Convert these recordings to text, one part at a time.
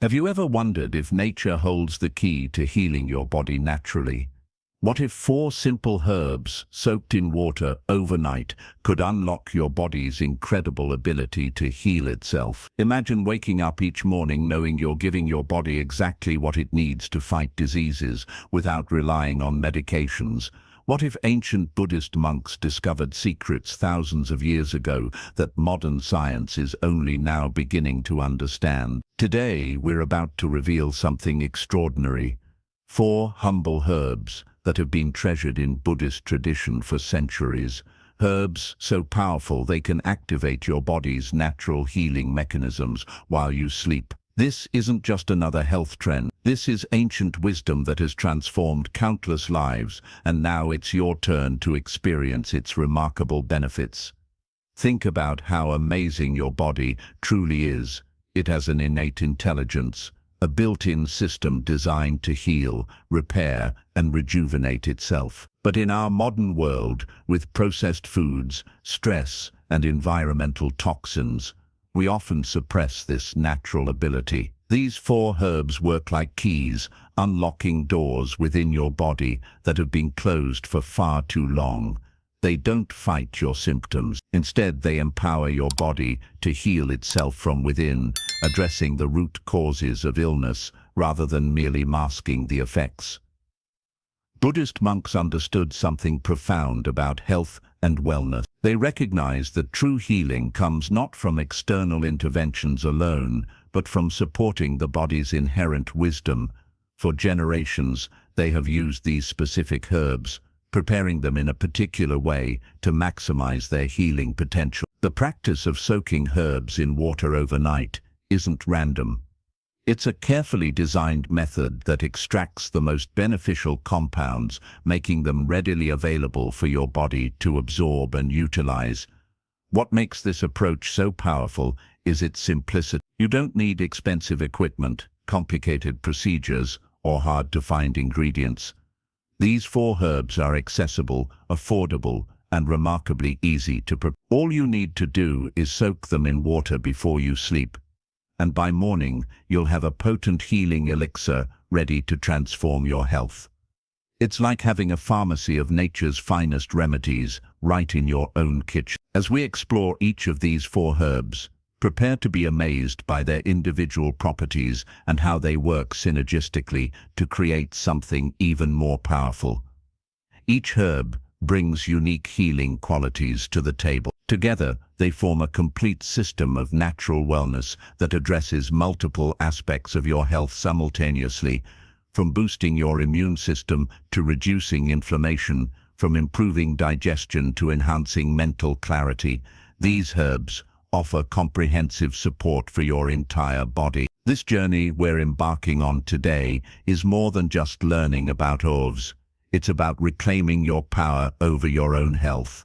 Have you ever wondered if nature holds the key to healing your body naturally? What if 4 simple herbs soaked in water overnight could unlock your body's incredible ability to heal itself? Imagine waking up each morning knowing you're giving your body exactly what it needs to fight diseases without relying on medications. What if ancient Buddhist monks discovered secrets thousands of years ago that modern science is only now beginning to understand? Today, we're about to reveal something extraordinary. 4 humble herbs that have been treasured in Buddhist tradition for centuries. Herbs so powerful they can activate your body's natural healing mechanisms while you sleep. This isn't just another health trend. This is ancient wisdom that has transformed countless lives, and now it's your turn to experience its remarkable benefits. Think about how amazing your body truly is. It has an innate intelligence, a built-in system designed to heal, repair, and rejuvenate itself. But in our modern world, with processed foods, stress, and environmental toxins, we often suppress this natural ability. These 4 herbs work like keys, unlocking doors within your body that have been closed for far too long. They don't fight your symptoms. Instead, they empower your body to heal itself from within, addressing the root causes of illness rather than merely masking the effects. Buddhist monks understood something profound about health and wellness. They recognized that true healing comes not from external interventions alone, but from supporting the body's inherent wisdom. For generations, they have used these specific herbs, preparing them in a particular way to maximize their healing potential. The practice of soaking herbs in water overnight isn't random. It's a carefully designed method that extracts the most beneficial compounds, making them readily available for your body to absorb and utilize. What makes this approach so powerful is its simplicity. You don't need expensive equipment, complicated procedures, or hard-to-find ingredients. These 4 herbs are accessible, affordable, and remarkably easy to prepare. All you need to do is soak them in water before you sleep, and by morning you'll have a potent healing elixir ready to transform your health. It's like having a pharmacy of nature's finest remedies right in your own kitchen. As we explore each of these 4 herbs, prepare to be amazed by their individual properties and how they work synergistically to create something even more powerful. Each herb brings unique healing qualities to the table. Together, they form a complete system of natural wellness that addresses multiple aspects of your health simultaneously, from boosting your immune system to reducing inflammation, from improving digestion to enhancing mental clarity. These herbs offer comprehensive support for your entire body. This journey we're embarking on today is more than just learning about herbs. It's about reclaiming your power over your own health.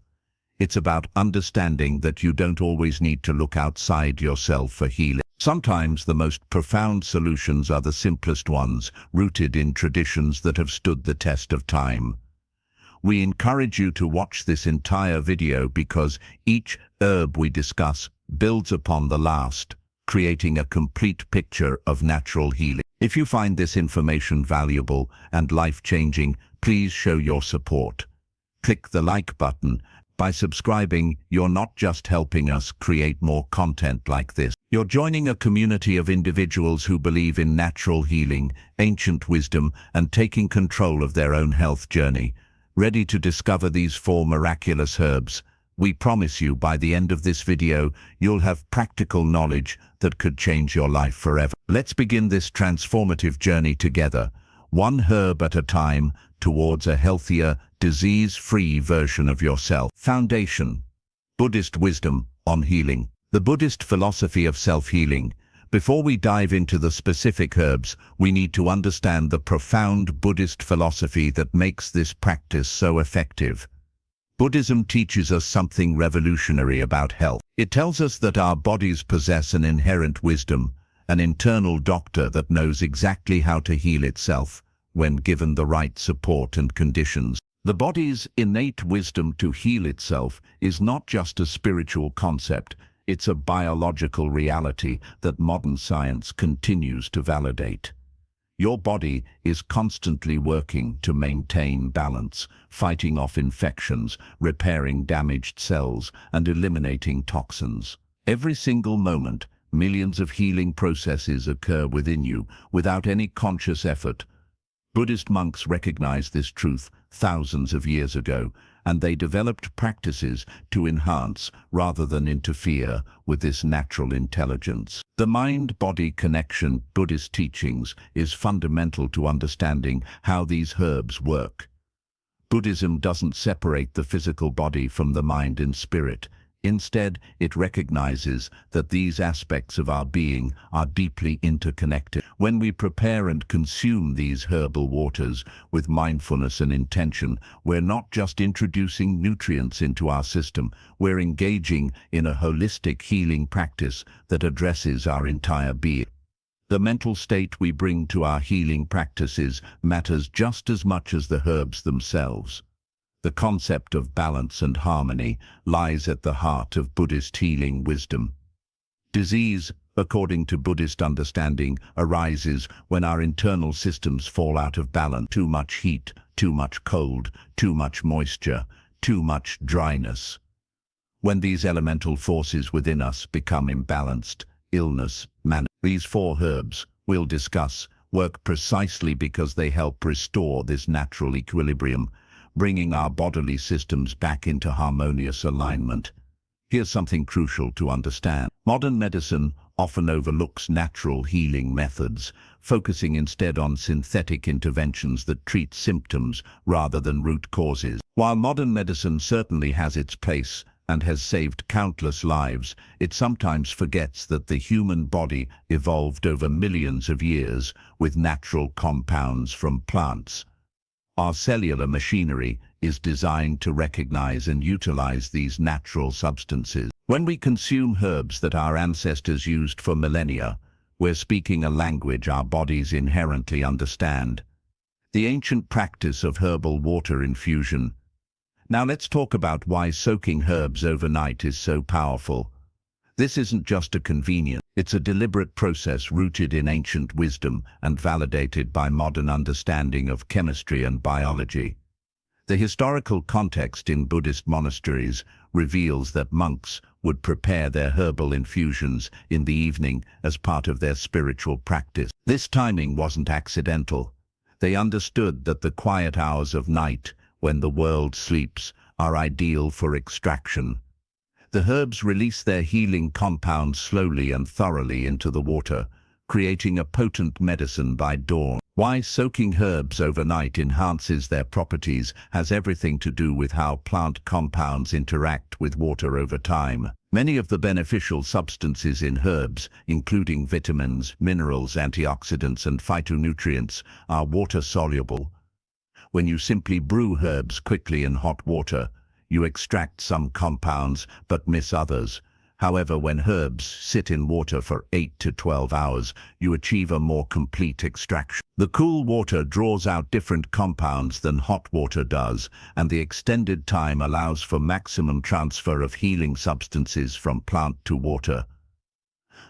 It's about understanding that you don't always need to look outside yourself for healing. Sometimes the most profound solutions are the simplest ones, rooted in traditions that have stood the test of time. We encourage you to watch this entire video because each herb we discuss builds upon the last, creating a complete picture of natural healing. If you find this information valuable and life-changing, please show your support. Click the like button. By subscribing, you're not just helping us create more content like this. You're joining a community of individuals who believe in natural healing, ancient wisdom, and taking control of their own health journey. Ready to discover these 4 miraculous herbs? We promise you by the end of this video, you'll have practical knowledge that could change your life forever. Let's begin this transformative journey together, 1 herb at a time, towards a healthier, disease-free version of yourself. Foundation: Buddhist wisdom on healing. The Buddhist philosophy of self-healing. Before we dive into the specific herbs, we need to understand the profound Buddhist philosophy that makes this practice so effective. Buddhism teaches us something revolutionary about health. It tells us that our bodies possess an inherent wisdom, an internal doctor that knows exactly how to heal itself when given the right support and conditions. The body's innate wisdom to heal itself is not just a spiritual concept, It's a biological reality that modern science continues to validate. Your body is constantly working to maintain balance, fighting off infections, repairing damaged cells, and eliminating toxins. Every single moment, millions of healing processes occur within you without any conscious effort. Buddhist monks recognized this truth thousands of years ago, and they developed practices to enhance rather than interfere with this natural intelligence. The mind-body connection Buddhist teachings is fundamental to understanding how these herbs work. Buddhism doesn't separate the physical body from the mind and spirit. Instead, it recognizes that these aspects of our being are deeply interconnected. When we prepare and consume these herbal waters with mindfulness and intention, we're not just introducing nutrients into our system, we're engaging in a holistic healing practice that addresses our entire being. The mental state we bring to our healing practices matters just as much as the herbs themselves. The concept of balance and harmony lies at the heart of Buddhist healing wisdom. Disease, according to Buddhist understanding, arises when our internal systems fall out of balance. Too much heat, too much cold, too much moisture, too much dryness. When these elemental forces within us become imbalanced, illness manifests. These 4 herbs, we'll discuss, work precisely because they help restore this natural equilibrium, bringing our bodily systems back into harmonious alignment. Here's something crucial to understand. Modern medicine often overlooks natural healing methods, focusing instead on synthetic interventions that treat symptoms rather than root causes. While modern medicine certainly has its place and has saved countless lives, it sometimes forgets that the human body evolved over millions of years with natural compounds from plants. Our cellular machinery is designed to recognize and utilize these natural substances. When we consume herbs that our ancestors used for millennia, we're speaking a language our bodies inherently understand. The ancient practice of herbal water infusion. Now let's talk about why soaking herbs overnight is so powerful. This isn't just a convenience, it's a deliberate process rooted in ancient wisdom and validated by modern understanding of chemistry and biology. The historical context in Buddhist monasteries reveals that monks would prepare their herbal infusions in the evening as part of their spiritual practice. This timing wasn't accidental. They understood that the quiet hours of night, when the world sleeps, are ideal for extraction. The herbs release their healing compounds slowly and thoroughly into the water, creating a potent medicine by dawn. Why soaking herbs overnight enhances their properties has everything to do with how plant compounds interact with water over time. Many of the beneficial substances in herbs, including vitamins, minerals, antioxidants, and phytonutrients, are water-soluble. When you simply brew herbs quickly in hot water, you extract some compounds but miss others. However, when herbs sit in water for 8 to 12 hours, you achieve a more complete extraction. The cool water draws out different compounds than hot water does, and the extended time allows for maximum transfer of healing substances from plant to water.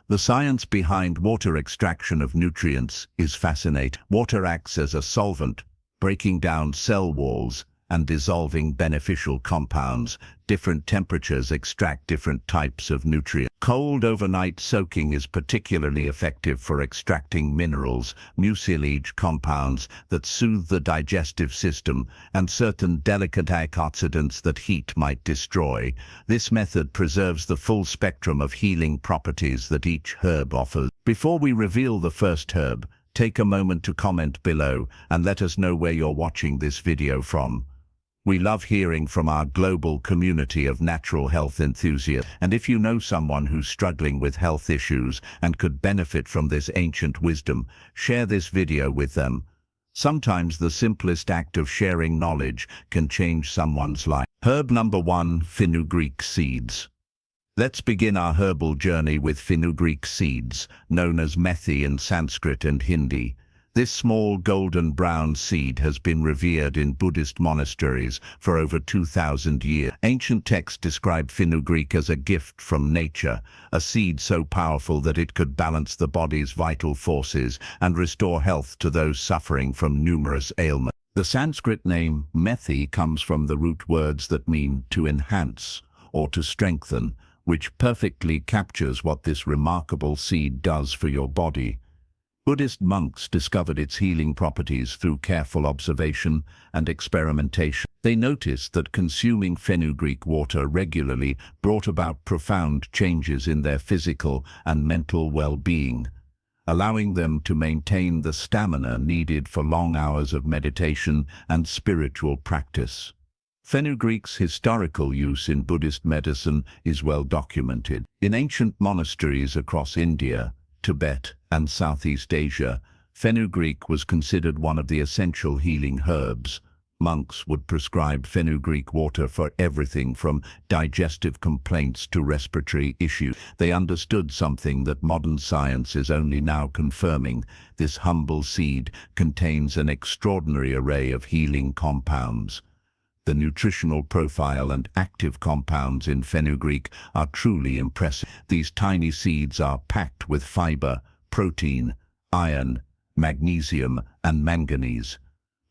The science behind water extraction of nutrients is fascinating. Water acts as a solvent, breaking down cell walls and dissolving beneficial compounds. Different temperatures extract different types of nutrients. Cold overnight soaking is particularly effective for extracting minerals, mucilage compounds that soothe the digestive system, and certain delicate antioxidants that heat might destroy. This method preserves the full spectrum of healing properties that each herb offers. Before we reveal the first herb, take a moment to comment below and let us know where you're watching this video from. We love hearing from our global community of natural health enthusiasts, and if you know someone who's struggling with health issues and could benefit from this ancient wisdom, share this video with them. Sometimes the simplest act of sharing knowledge can change someone's life. Herb number 1, Fenugreek seeds. Let's begin our herbal journey with Fenugreek seeds, known as methi in Sanskrit and Hindi. This small golden brown seed has been revered in Buddhist monasteries for over 2,000 years. Ancient texts describe Fenugreek as a gift from nature, a seed so powerful that it could balance the body's vital forces and restore health to those suffering from numerous ailments. The Sanskrit name methi comes from the root words that mean to enhance or to strengthen, which perfectly captures what this remarkable seed does for your body. Buddhist monks discovered its healing properties through careful observation and experimentation. They noticed that consuming fenugreek water regularly brought about profound changes in their physical and mental well-being, allowing them to maintain the stamina needed for long hours of meditation and spiritual practice. Fenugreek's historical use in Buddhist medicine is well documented. In ancient monasteries across India, Tibet, and Southeast Asia, fenugreek was considered one of the essential healing herbs. Monks would prescribe fenugreek water for everything from digestive complaints to respiratory issues. They understood something that modern science is only now confirming. This humble seed contains an extraordinary array of healing compounds. The nutritional profile and active compounds in fenugreek are truly impressive. These tiny seeds are packed with fiber, protein, iron, magnesium, and manganese.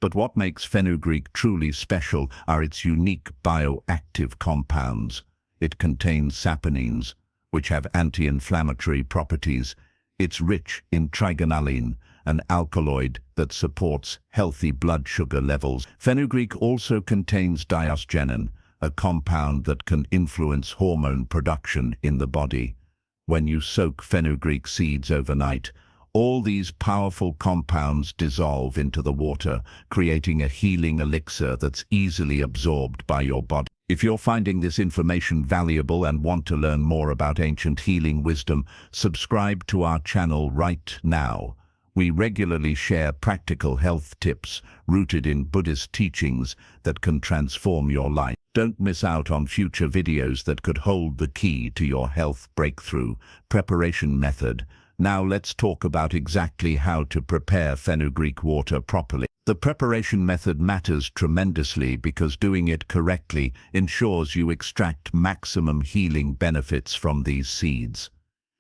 But what makes fenugreek truly special are its unique bioactive compounds. It contains saponins, which have anti-inflammatory properties. It's rich in trigonalline, an alkaloid that supports healthy blood sugar levels. Fenugreek also contains digestion, a compound that can influence hormone production in the body. When you soak fenugreek seeds overnight, all these powerful compounds dissolve into the water, creating a healing elixir that's easily absorbed by your body. If you're finding this information valuable and want to learn more about ancient healing wisdom, subscribe to our channel right now. We regularly share practical health tips rooted in Buddhist teachings that can transform your life. Don't miss out on future videos that could hold the key to your health breakthrough. Preparation method. Now let's talk about exactly how to prepare fenugreek water properly. The preparation method matters tremendously because doing it correctly ensures you extract maximum healing benefits from these seeds.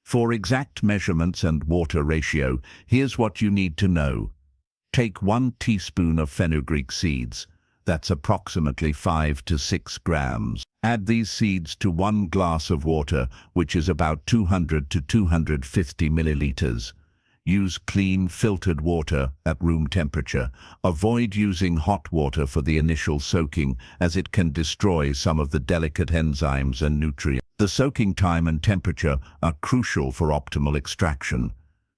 For exact measurements and water ratio, here's what you need to know. Take 1 teaspoon of fenugreek seeds. That's approximately 5 to 6 grams. Add these seeds to 1 glass of water, which is about 200 to 250 milliliters. Use clean, filtered water at room temperature. Avoid using hot water for the initial soaking, as it can destroy some of the delicate enzymes and nutrients. The soaking time and temperature are crucial for optimal extraction.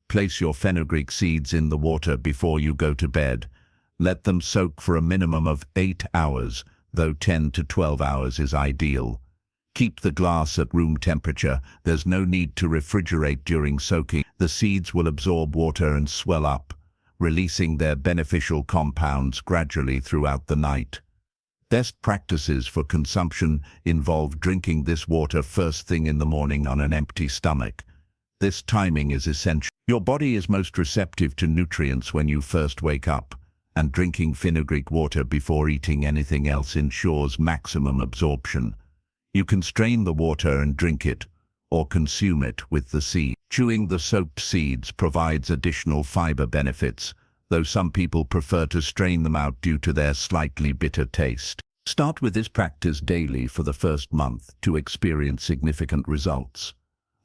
Place your fenugreek seeds in the water before you go to bed. Let them soak for a minimum of 8 hours, though 10 to 12 hours is ideal. Keep the glass at room temperature. There's no need to refrigerate during soaking. The seeds will absorb water and swell up, releasing their beneficial compounds gradually throughout the night. Best practices for consumption involve drinking this water first thing in the morning on an empty stomach. This timing is essential. Your body is most receptive to nutrients when you first wake up, and drinking fenugreek water before eating anything else ensures maximum absorption. You can strain the water and drink it, or consume it with the seed. Chewing the soaked seeds provides additional fiber benefits, though some people prefer to strain them out due to their slightly bitter taste. Start with this practice daily for the first month to experience significant results.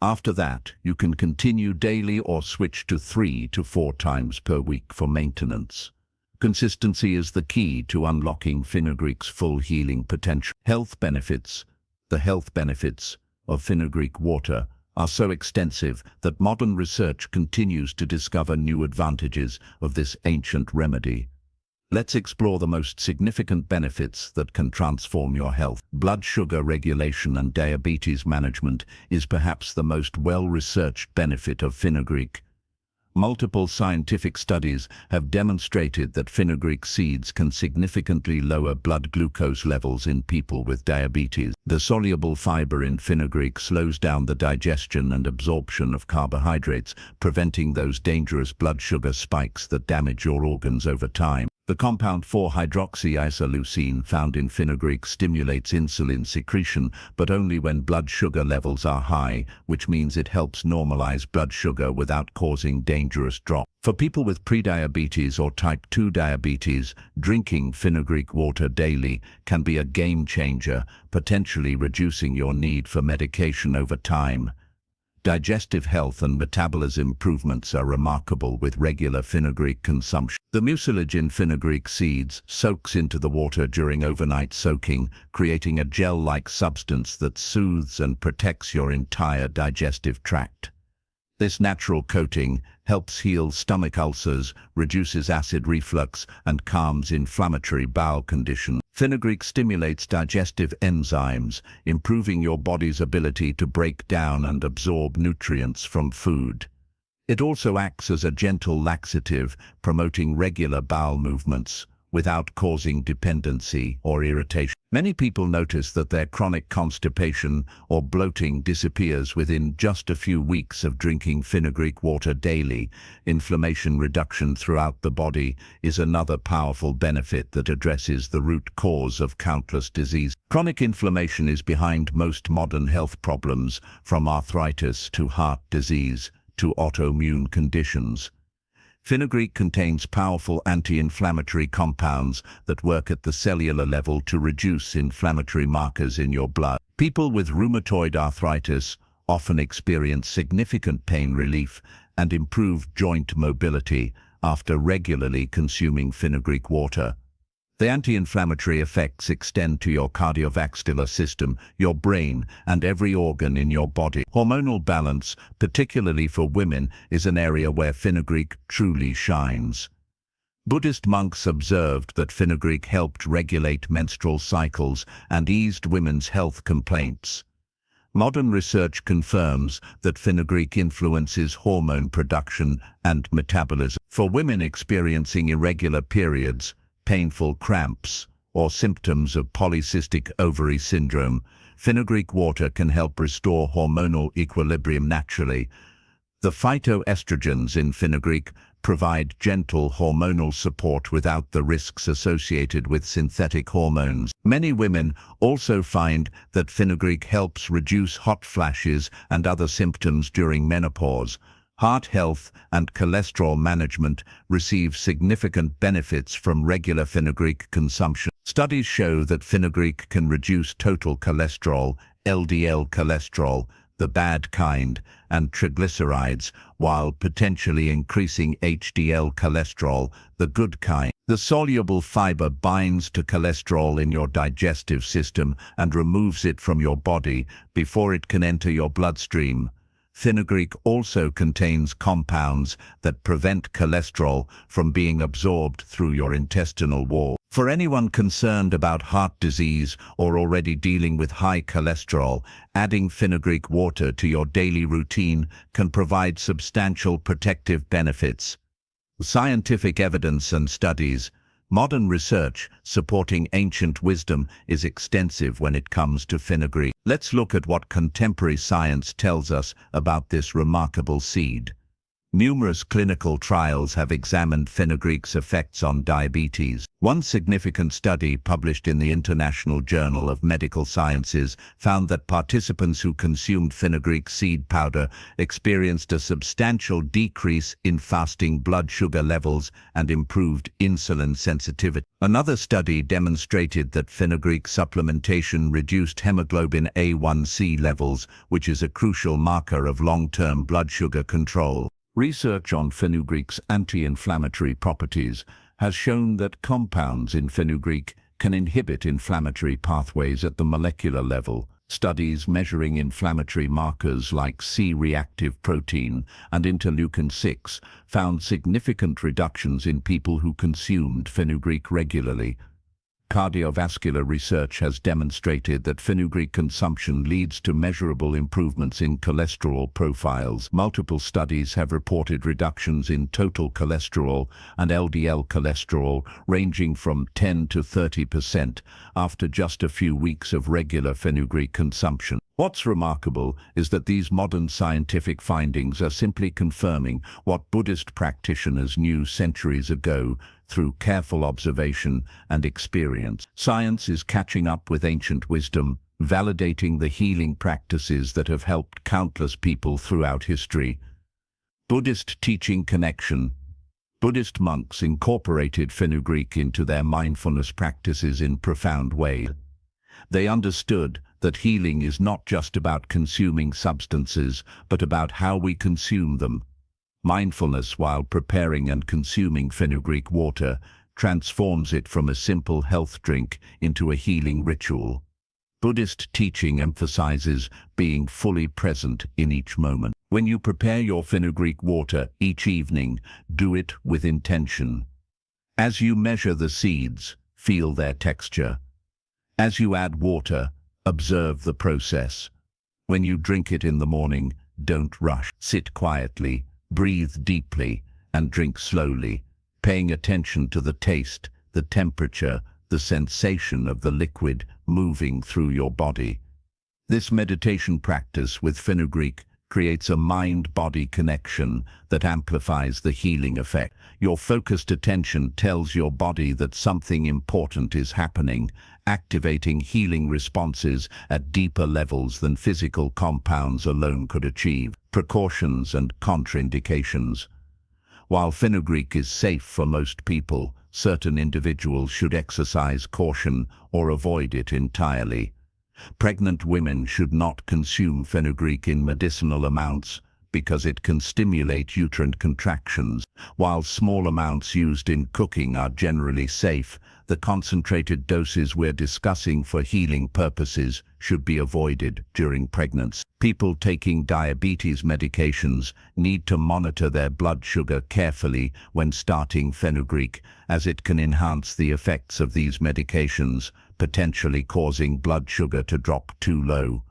After that, you can continue daily or switch to 3 to 4 times per week for maintenance. Consistency is the key to unlocking fenugreek's full healing potential. Health benefits. The health benefits of fenugreek water are so extensive that modern research continues to discover new advantages of this ancient remedy. Let's explore the most significant benefits that can transform your health. Blood sugar regulation and diabetes management is perhaps the most well-researched benefit of fenugreek. Multiple scientific studies have demonstrated that fenugreek seeds can significantly lower blood glucose levels in people with diabetes. The soluble fiber in fenugreek slows down the digestion and absorption of carbohydrates, preventing those dangerous blood sugar spikes that damage your organs over time. The compound 4-hydroxyisoleucine found in fenugreek stimulates insulin secretion, but only when blood sugar levels are high, which means it helps normalize blood sugar without causing dangerous drop. For people with prediabetes or type 2 diabetes, drinking fenugreek water daily can be a game changer, potentially reducing your need for medication over time. Digestive health and metabolism improvements are remarkable with regular fenugreek consumption. The mucilage in fenugreek seeds soaks into the water during overnight soaking, creating a gel-like substance that soothes and protects your entire digestive tract. This natural coating helps heal stomach ulcers, reduces acid reflux, and calms inflammatory bowel conditions. Fenugreek stimulates digestive enzymes, improving your body's ability to break down and absorb nutrients from food. It also acts as a gentle laxative, promoting regular bowel movements without causing dependency or irritation. Many people notice that their chronic constipation or bloating disappears within just a few weeks of drinking fenugreek water daily. Inflammation reduction throughout the body is another powerful benefit that addresses the root cause of countless diseases. Chronic inflammation is behind most modern health problems, from arthritis to heart disease to autoimmune conditions. Fenugreek contains powerful anti-inflammatory compounds that work at the cellular level to reduce inflammatory markers in your blood. People with rheumatoid arthritis often experience significant pain relief and improved joint mobility after regularly consuming fenugreek water. The anti-inflammatory effects extend to your cardiovascular system, your brain, and every organ in your body. Hormonal balance, particularly for women, is an area where fenugreek truly shines. Buddhist monks observed that fenugreek helped regulate menstrual cycles and eased women's health complaints. Modern research confirms that fenugreek influences hormone production and metabolism. For women experiencing irregular periods, painful cramps, or symptoms of polycystic ovary syndrome, fenugreek water can help restore hormonal equilibrium naturally. The phytoestrogens in fenugreek provide gentle hormonal support without the risks associated with synthetic hormones. Many women also find that fenugreek helps reduce hot flashes and other symptoms during menopause. Heart health and cholesterol management receive significant benefits from regular fenugreek consumption. Studies show that fenugreek can reduce total cholesterol, LDL cholesterol, the bad kind, and triglycerides, while potentially increasing HDL cholesterol, the good kind. The soluble fiber binds to cholesterol in your digestive system and removes it from your body before it can enter your bloodstream. Fenugreek also contains compounds that prevent cholesterol from being absorbed through your intestinal wall. For anyone concerned about heart disease or already dealing with high cholesterol, adding fenugreek water to your daily routine can provide substantial protective benefits. Scientific evidence and studies. Modern research supporting ancient wisdom is extensive when it comes to fenugreek. Let's look at what contemporary science tells us about this remarkable seed. Numerous clinical trials have examined fenugreek's effects on diabetes. One significant study published in the International Journal of Medical Sciences found that participants who consumed fenugreek seed powder experienced a substantial decrease in fasting blood sugar levels and improved insulin sensitivity. Another study demonstrated that fenugreek supplementation reduced hemoglobin A1C levels, which is a crucial marker of long-term blood sugar control. Research on fenugreek's anti-inflammatory properties has shown that compounds in fenugreek can inhibit inflammatory pathways at the molecular level. Studies measuring inflammatory markers like C-reactive protein and interleukin-6 found significant reductions in people who consumed fenugreek regularly. Cardiovascular research has demonstrated that fenugreek consumption leads to measurable improvements in cholesterol profiles. Multiple studies have reported reductions in total cholesterol and LDL cholesterol ranging from 10 to 30% after just a few weeks of regular fenugreek consumption. What's remarkable is that these modern scientific findings are simply confirming what Buddhist practitioners knew centuries ago through careful observation and experience. Science is catching up with ancient wisdom, validating the healing practices that have helped countless people throughout history. Buddhist teaching connection. Buddhist monks incorporated fenugreek into their mindfulness practices in profound ways. They understood that healing is not just about consuming substances, but about how we consume them. Mindfulness while preparing and consuming fenugreek water transforms it from a simple health drink into a healing ritual. Buddhist teaching emphasizes being fully present in each moment. When you prepare your fenugreek water each evening, do it with intention. As you measure the seeds, feel their texture. As you add water, observe the process. When you drink it in the morning, don't rush. Sit quietly, breathe deeply, and drink slowly, paying attention to the taste, the temperature, the sensation of the liquid moving through your body. This meditation practice with fenugreek creates a mind-body connection that amplifies the healing effect. Your focused attention tells your body that something important is happening, activating healing responses at deeper levels than physical compounds alone could achieve. Precautions and contraindications. While fenugreek is safe for most people, certain individuals should exercise caution or avoid it entirely. Pregnant women should not consume fenugreek in medicinal amounts because it can stimulate uterine contractions. While small amounts used in cooking are generally safe, the concentrated doses we're discussing for healing purposes should be avoided during pregnancy. People taking diabetes medications need to monitor their blood sugar carefully when starting fenugreek, as it can enhance the effects of these medications, potentially causing blood sugar to drop too low.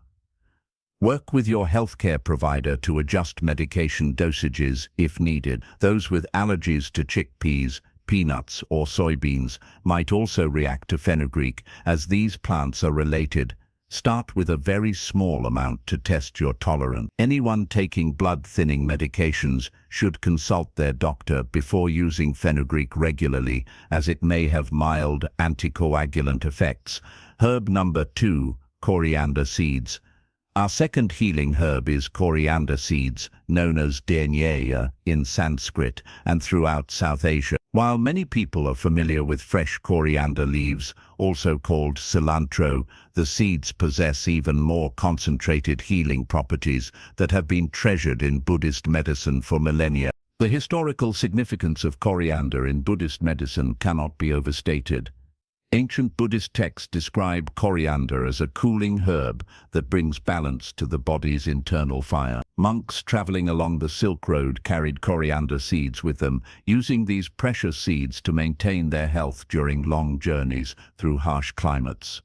Work with your healthcare provider to adjust medication dosages if needed. Those with allergies to chickpeas, peanuts, or soybeans might also react to fenugreek, as these plants are related. Start with a very small amount to test your tolerance. Anyone taking blood-thinning medications should consult their doctor before using fenugreek regularly, as it may have mild anticoagulant effects. Herb number 2, coriander seeds. Our second healing herb is coriander seeds, known as denia in Sanskrit and throughout South Asia. While many people are familiar with fresh coriander leaves, also called cilantro, the seeds possess even more concentrated healing properties that have been treasured in Buddhist medicine for millennia. The historical significance of coriander in Buddhist medicine cannot be overstated. Ancient Buddhist texts describe coriander as a cooling herb that brings balance to the body's internal fire. Monks traveling along the Silk Road carried coriander seeds with them, using these precious seeds to maintain their health during long journeys through harsh climates.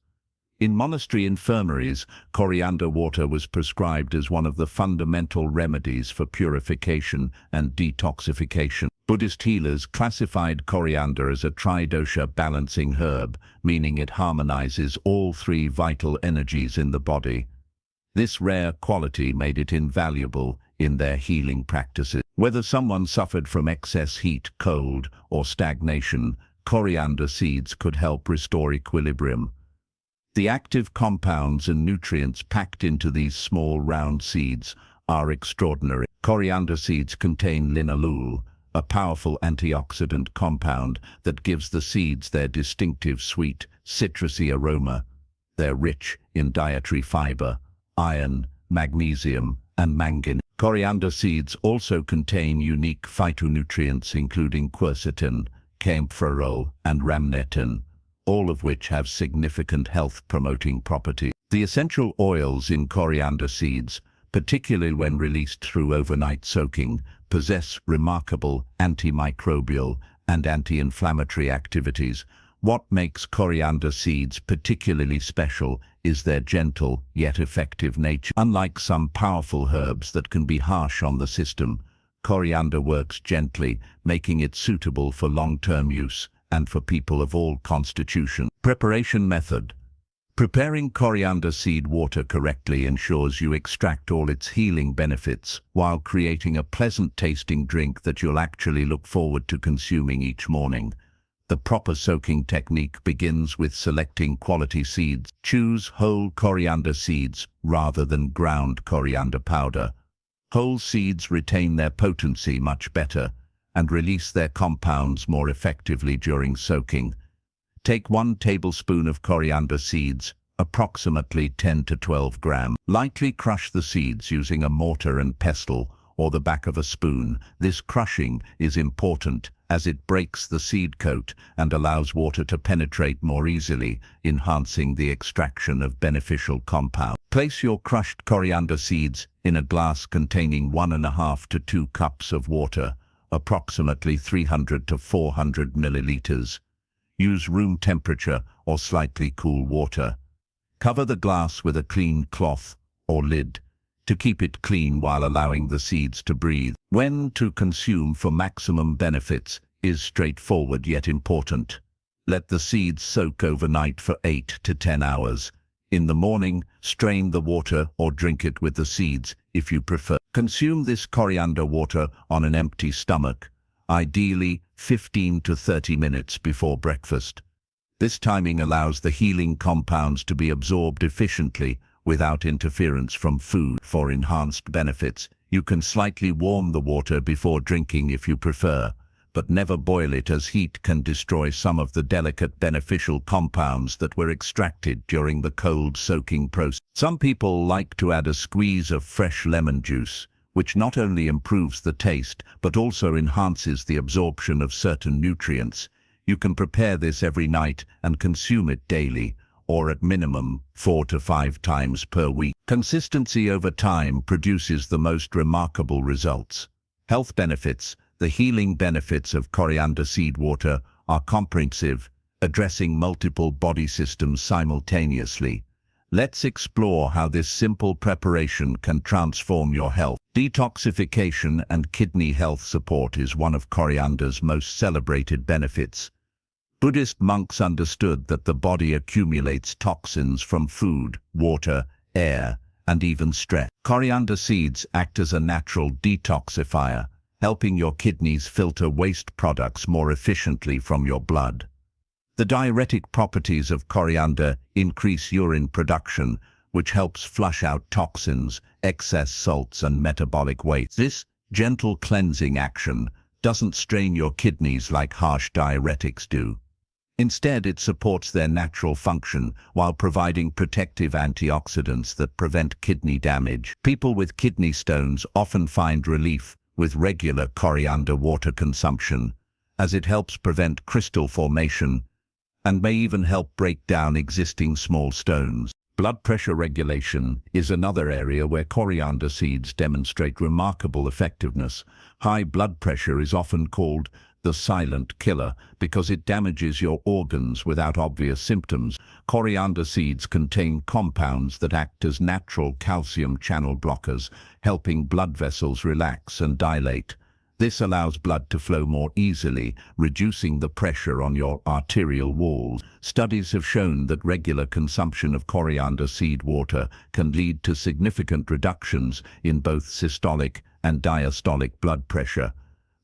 In monastery infirmaries, coriander water was prescribed as one of the fundamental remedies for purification and detoxification. Buddhist healers classified coriander as a tridosha balancing herb, meaning it harmonizes all three vital energies in the body. This rare quality made it invaluable in their healing practices. Whether someone suffered from excess heat, cold, or stagnation, coriander seeds could help restore equilibrium. The active compounds and nutrients packed into these small round seeds are extraordinary. Coriander seeds contain linalool, a powerful antioxidant compound that gives the seeds their distinctive sweet, citrusy aroma. They're rich in dietary fiber, iron, magnesium, and manganese. Coriander seeds also contain unique phytonutrients including quercetin, camphorol, and rhamnetin, all of which have significant health-promoting properties. The essential oils in coriander seeds, particularly when released through overnight soaking, possess remarkable antimicrobial and anti-inflammatory activities. What makes coriander seeds particularly special is their gentle yet effective nature. Unlike some powerful herbs that can be harsh on the system, coriander works gently, making it suitable for long-term use and for people of all constitutions. Preparation method. Preparing coriander seed water correctly ensures you extract all its healing benefits while creating a pleasant-tasting drink that you'll actually look forward to consuming each morning. The proper soaking technique begins with selecting quality seeds. Choose whole coriander seeds rather than ground coriander powder. Whole seeds retain their potency much better and release their compounds more effectively during soaking. Take 1 tablespoon of coriander seeds, approximately 10 to 12 grams. Lightly crush the seeds using a mortar and pestle or the back of a spoon. This crushing is important as it breaks the seed coat and allows water to penetrate more easily, enhancing the extraction of beneficial compounds. Place your crushed coriander seeds in a glass containing 1.5 to 2 cups of water, approximately 300 to 400 milliliters. Use room temperature or slightly cool water. Cover the glass with a clean cloth or lid to keep it clean while allowing the seeds to breathe. When to consume for maximum benefits is straightforward yet important. Let the seeds soak overnight for 8 to 10 hours. In the morning, strain the water or drink it with the seeds if you prefer. Consume this coriander water on an empty stomach, ideally 15 to 30 minutes before breakfast. This timing allows the healing compounds to be absorbed efficiently without interference from food. For enhanced benefits, you can slightly warm the water before drinking if you prefer, but never boil it as heat can destroy some of the delicate beneficial compounds that were extracted during the cold soaking process. Some people like to add a squeeze of fresh lemon juice, which not only improves the taste but also enhances the absorption of certain nutrients. You can prepare this every night and consume it daily, or at minimum 4 to 5 times per week. Consistency over time produces the most remarkable results. Health benefits. The healing benefits of coriander seed water are comprehensive, addressing multiple body systems simultaneously. Let's explore how this simple preparation can transform your health. Detoxification and kidney health support is one of coriander's most celebrated benefits. Buddhist monks understood that the body accumulates toxins from food, water, air, and even stress. Coriander seeds act as a natural detoxifier, helping your kidneys filter waste products more efficiently from your blood. The diuretic properties of coriander increase urine production, which helps flush out toxins, excess salts, and metabolic waste. This gentle cleansing action doesn't strain your kidneys like harsh diuretics do. Instead, it supports their natural function while providing protective antioxidants that prevent kidney damage. People with kidney stones often find relief with regular coriander water consumption, as it helps prevent crystal formation and may even help break down existing small stones. Blood pressure regulation is another area where coriander seeds demonstrate remarkable effectiveness. High blood pressure is often called the silent killer because it damages your organs without obvious symptoms. Coriander seeds contain compounds that act as natural calcium channel blockers, helping blood vessels relax and dilate. This allows blood to flow more easily, reducing the pressure on your arterial walls. Studies have shown that regular consumption of coriander seed water can lead to significant reductions in both systolic and diastolic blood pressure.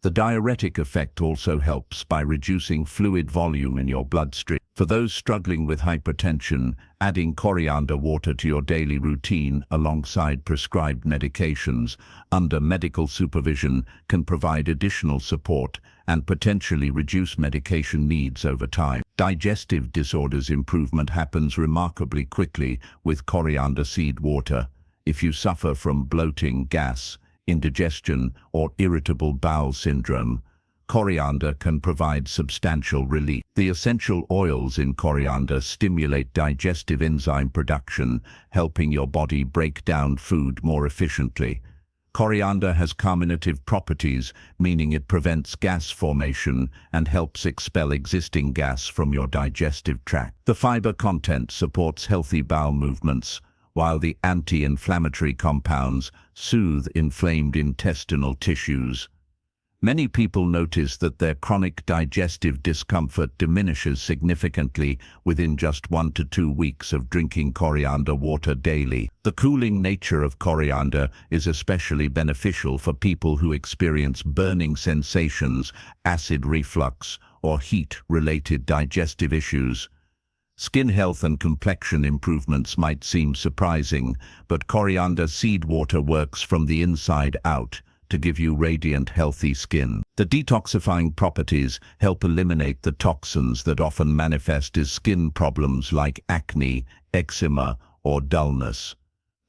The diuretic effect also helps by reducing fluid volume in your bloodstream. For those struggling with hypertension, adding coriander water to your daily routine alongside prescribed medications under medical supervision can provide additional support and potentially reduce medication needs over time. Digestive disorders improvement happens remarkably quickly with coriander seed water. If you suffer from bloating, gas, indigestion, or irritable bowel syndrome, coriander can provide substantial relief. The essential oils in coriander stimulate digestive enzyme production, helping your body break down food more efficiently. Coriander has carminative properties, meaning it prevents gas formation and helps expel existing gas from your digestive tract. The fiber content supports healthy bowel movements, while the anti-inflammatory compounds soothe inflamed intestinal tissues. Many people notice that their chronic digestive discomfort diminishes significantly within just 1 to 2 weeks of drinking coriander water daily. The cooling nature of coriander is especially beneficial for people who experience burning sensations, acid reflux, or heat-related digestive issues. Skin health and complexion improvements might seem surprising, but coriander seed water works from the inside out to give you radiant, healthy skin. The detoxifying properties help eliminate the toxins that often manifest as skin problems like acne, eczema, or dullness.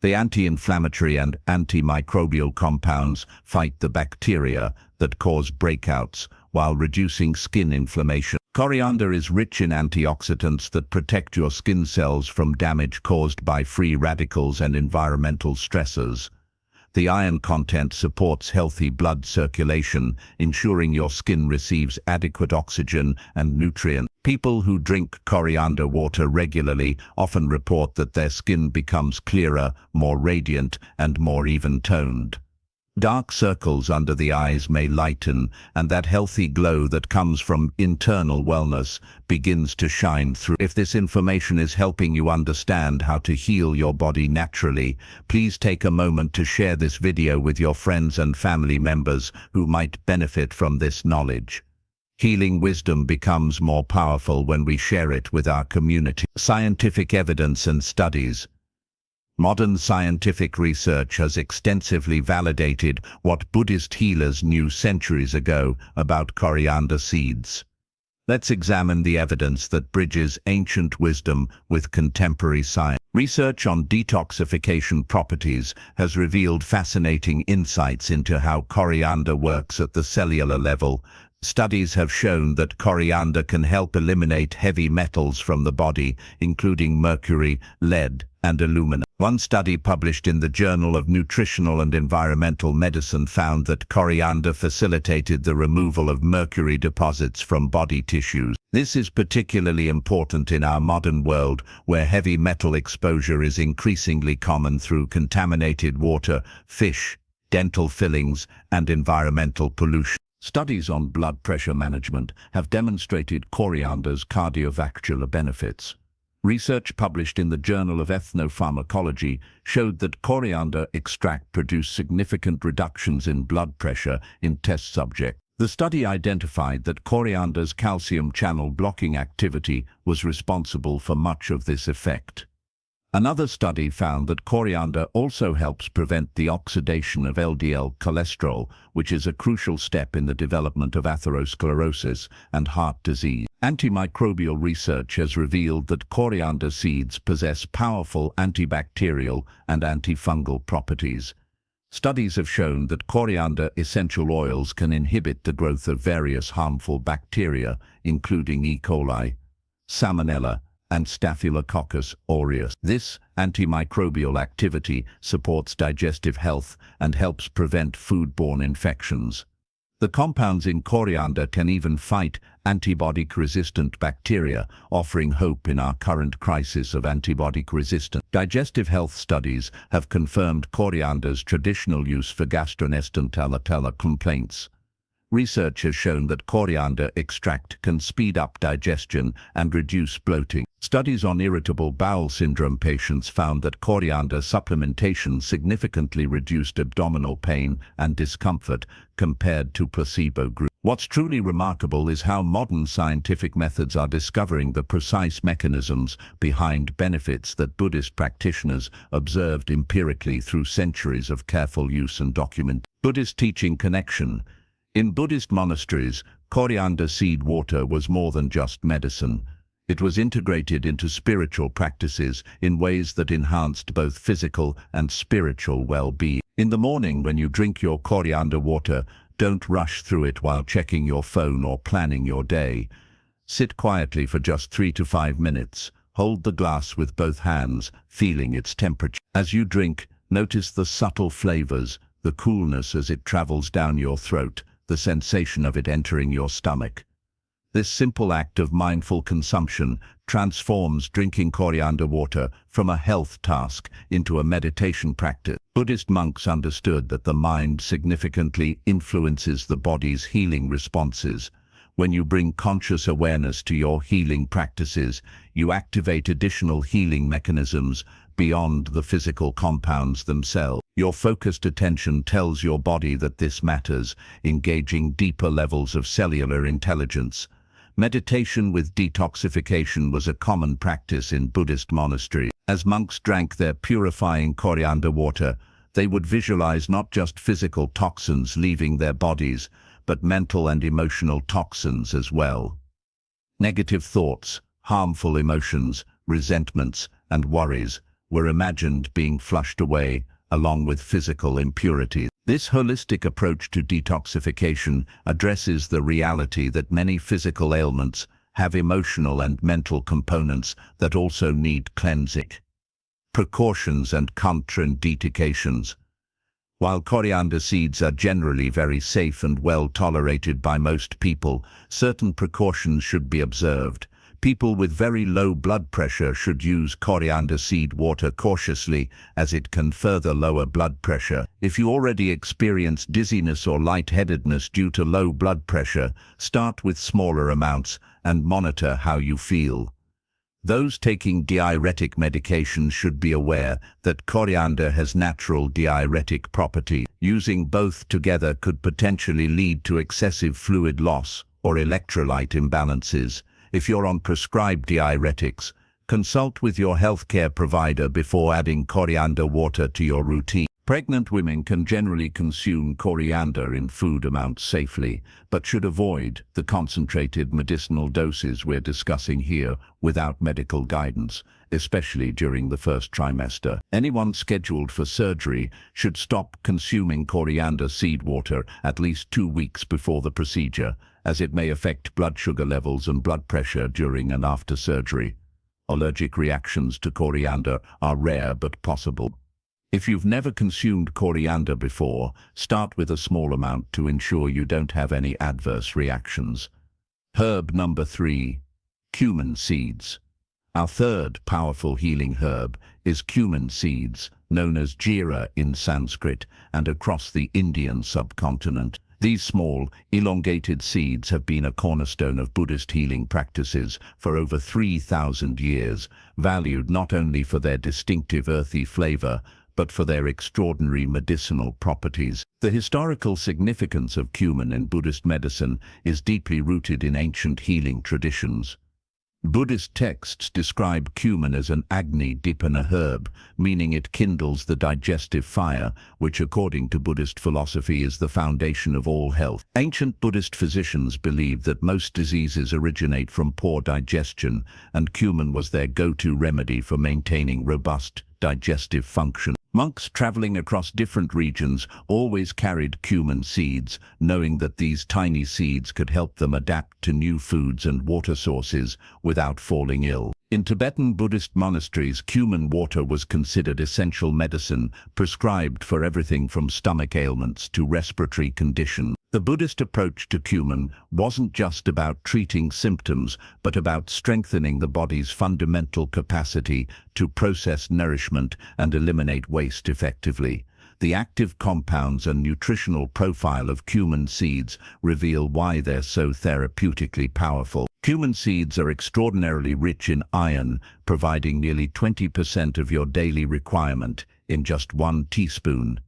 The anti-inflammatory and antimicrobial compounds fight the bacteria that cause breakouts while reducing skin inflammation. Coriander is rich in antioxidants that protect your skin cells from damage caused by free radicals and environmental stressors. The iron content supports healthy blood circulation, ensuring your skin receives adequate oxygen and nutrients. People who drink coriander water regularly often report that their skin becomes clearer, more radiant, and more even-toned. Dark circles under the eyes may lighten, and that healthy glow that comes from internal wellness begins to shine through. If this information is helping you understand how to heal your body naturally, please take a moment to share this video with your friends and family members who might benefit from this knowledge. Healing wisdom becomes more powerful when we share it with our community. Scientific evidence and studies. Modern scientific research has extensively validated what Buddhist healers knew centuries ago about coriander seeds. Let's examine the evidence that bridges ancient wisdom with contemporary science. Research on detoxification properties has revealed fascinating insights into how coriander works at the cellular level. Studies have shown that coriander can help eliminate heavy metals from the body, including mercury, lead, and aluminum. One study published in the Journal of Nutritional and Environmental Medicine found that coriander facilitated the removal of mercury deposits from body tissues. This is particularly important in our modern world, where heavy metal exposure is increasingly common through contaminated water, fish, dental fillings, and environmental pollution. Studies on blood pressure management have demonstrated coriander's cardiovascular benefits. Research published in the Journal of Ethnopharmacology showed that coriander extract produced significant reductions in blood pressure in test subjects. The study identified that coriander's calcium channel blocking activity was responsible for much of this effect. Another study found that coriander also helps prevent the oxidation of LDL cholesterol, which is a crucial step in the development of atherosclerosis and heart disease. Antimicrobial research has revealed that coriander seeds possess powerful antibacterial and antifungal properties. Studies have shown that coriander essential oils can inhibit the growth of various harmful bacteria, including E. coli, Salmonella, and Staphylococcus aureus. This antimicrobial activity supports digestive health and helps prevent foodborne infections. The compounds in coriander can even fight antibiotic-resistant bacteria, offering hope in our current crisis of antibiotic resistance. Digestive health studies have confirmed coriander's traditional use for gastrointestinal complaints. Research has shown that coriander extract can speed up digestion and reduce bloating. Studies on irritable bowel syndrome patients found that coriander supplementation significantly reduced abdominal pain and discomfort compared to placebo group. What's truly remarkable is how modern scientific methods are discovering the precise mechanisms behind benefits that Buddhist practitioners observed empirically through centuries of careful use and document. Buddhist teaching connection. In Buddhist monasteries, coriander seed water was more than just medicine. It was integrated into spiritual practices in ways that enhanced both physical and spiritual well-being. In the morning, when you drink your coriander water, don't rush through it while checking your phone or planning your day. Sit quietly for just 3 to 5 minutes. Hold the glass with both hands, feeling its temperature. As you drink, notice the subtle flavors, the the coolness as it travels down your throat, the sensation of it entering your stomach. This simple act of mindful consumption transforms drinking coriander water from a health task into a meditation practice. Buddhist monks understood that the mind significantly influences the body's healing responses. When you bring conscious awareness to your healing practices, you activate additional healing mechanisms beyond the physical compounds themselves. Your focused attention tells your body that this matters, engaging deeper levels of cellular intelligence. Meditation with detoxification was a common practice in Buddhist monasteries. As monks drank their purifying coriander water, they would visualize not just physical toxins leaving their bodies, but mental and emotional toxins as well. Negative thoughts, harmful emotions, resentments, and worries were imagined being flushed away, along with physical impurities. This holistic approach to detoxification addresses the reality that many physical ailments have emotional and mental components that also need cleansing. Precautions and contraindications. While coriander seeds are generally very safe and well tolerated by most people, certain precautions should be observed. People with very low blood pressure should use coriander seed water cautiously, as it can further lower blood pressure. If you already experience dizziness or lightheadedness due to low blood pressure, start with smaller amounts and monitor how you feel. Those taking diuretic medications should be aware that coriander has natural diuretic properties. Using both together could potentially lead to excessive fluid loss or electrolyte imbalances. If you're on prescribed diuretics, consult with your healthcare provider before adding coriander water to your routine. Pregnant women can generally consume coriander in food amounts safely, but should avoid the concentrated medicinal doses we're discussing here without medical guidance, especially during the first trimester. Anyone scheduled for surgery should stop consuming coriander seed water at least 2 weeks before the procedure, as it may affect blood sugar levels and blood pressure during and after surgery. Allergic reactions to coriander are rare but possible. If you've never consumed coriander before, start with a small amount to ensure you don't have any adverse reactions. Herb number 3, cumin seeds. Our third powerful healing herb is cumin seeds, known as jeera in Sanskrit and across the Indian subcontinent. These small, elongated seeds have been a cornerstone of Buddhist healing practices for over 3,000 years, valued not only for their distinctive earthy flavor, but for their extraordinary medicinal properties. The historical significance of cumin in Buddhist medicine is deeply rooted in ancient healing traditions. Buddhist texts describe cumin as an Agni Dipana herb, meaning it kindles the digestive fire, which according to Buddhist philosophy is the foundation of all health. Ancient Buddhist physicians believed that most diseases originate from poor digestion, and cumin was their go-to remedy for maintaining robust digestive function. Monks traveling across different regions always carried cumin seeds, knowing that these tiny seeds could help them adapt to new foods and water sources without falling ill. In Tibetan Buddhist monasteries, cumin water was considered essential medicine, prescribed for everything from stomach ailments to respiratory conditions. The Buddhist approach to cumin wasn't just about treating symptoms, but about strengthening the body's fundamental capacity to process nourishment and eliminate waste effectively. The active compounds and nutritional profile of cumin seeds reveal why they're so therapeutically powerful. Cumin seeds are extraordinarily rich in iron, providing nearly 20% of your daily requirement in just 1 teaspoon.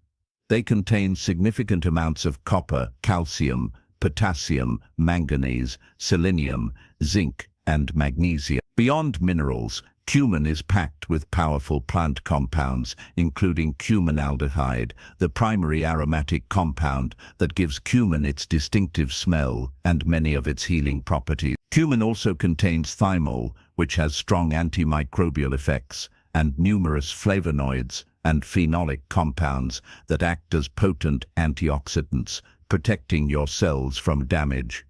They contain significant amounts of copper, calcium, potassium, manganese, selenium, zinc, and magnesium. Beyond minerals, cumin is packed with powerful plant compounds, including cuminaldehyde, the primary aromatic compound that gives cumin its distinctive smell and many of its healing properties. Cumin also contains thymol, which has strong antimicrobial effects, and numerous flavonoids and phenolic compounds that act as potent antioxidants, protecting your cells from damage.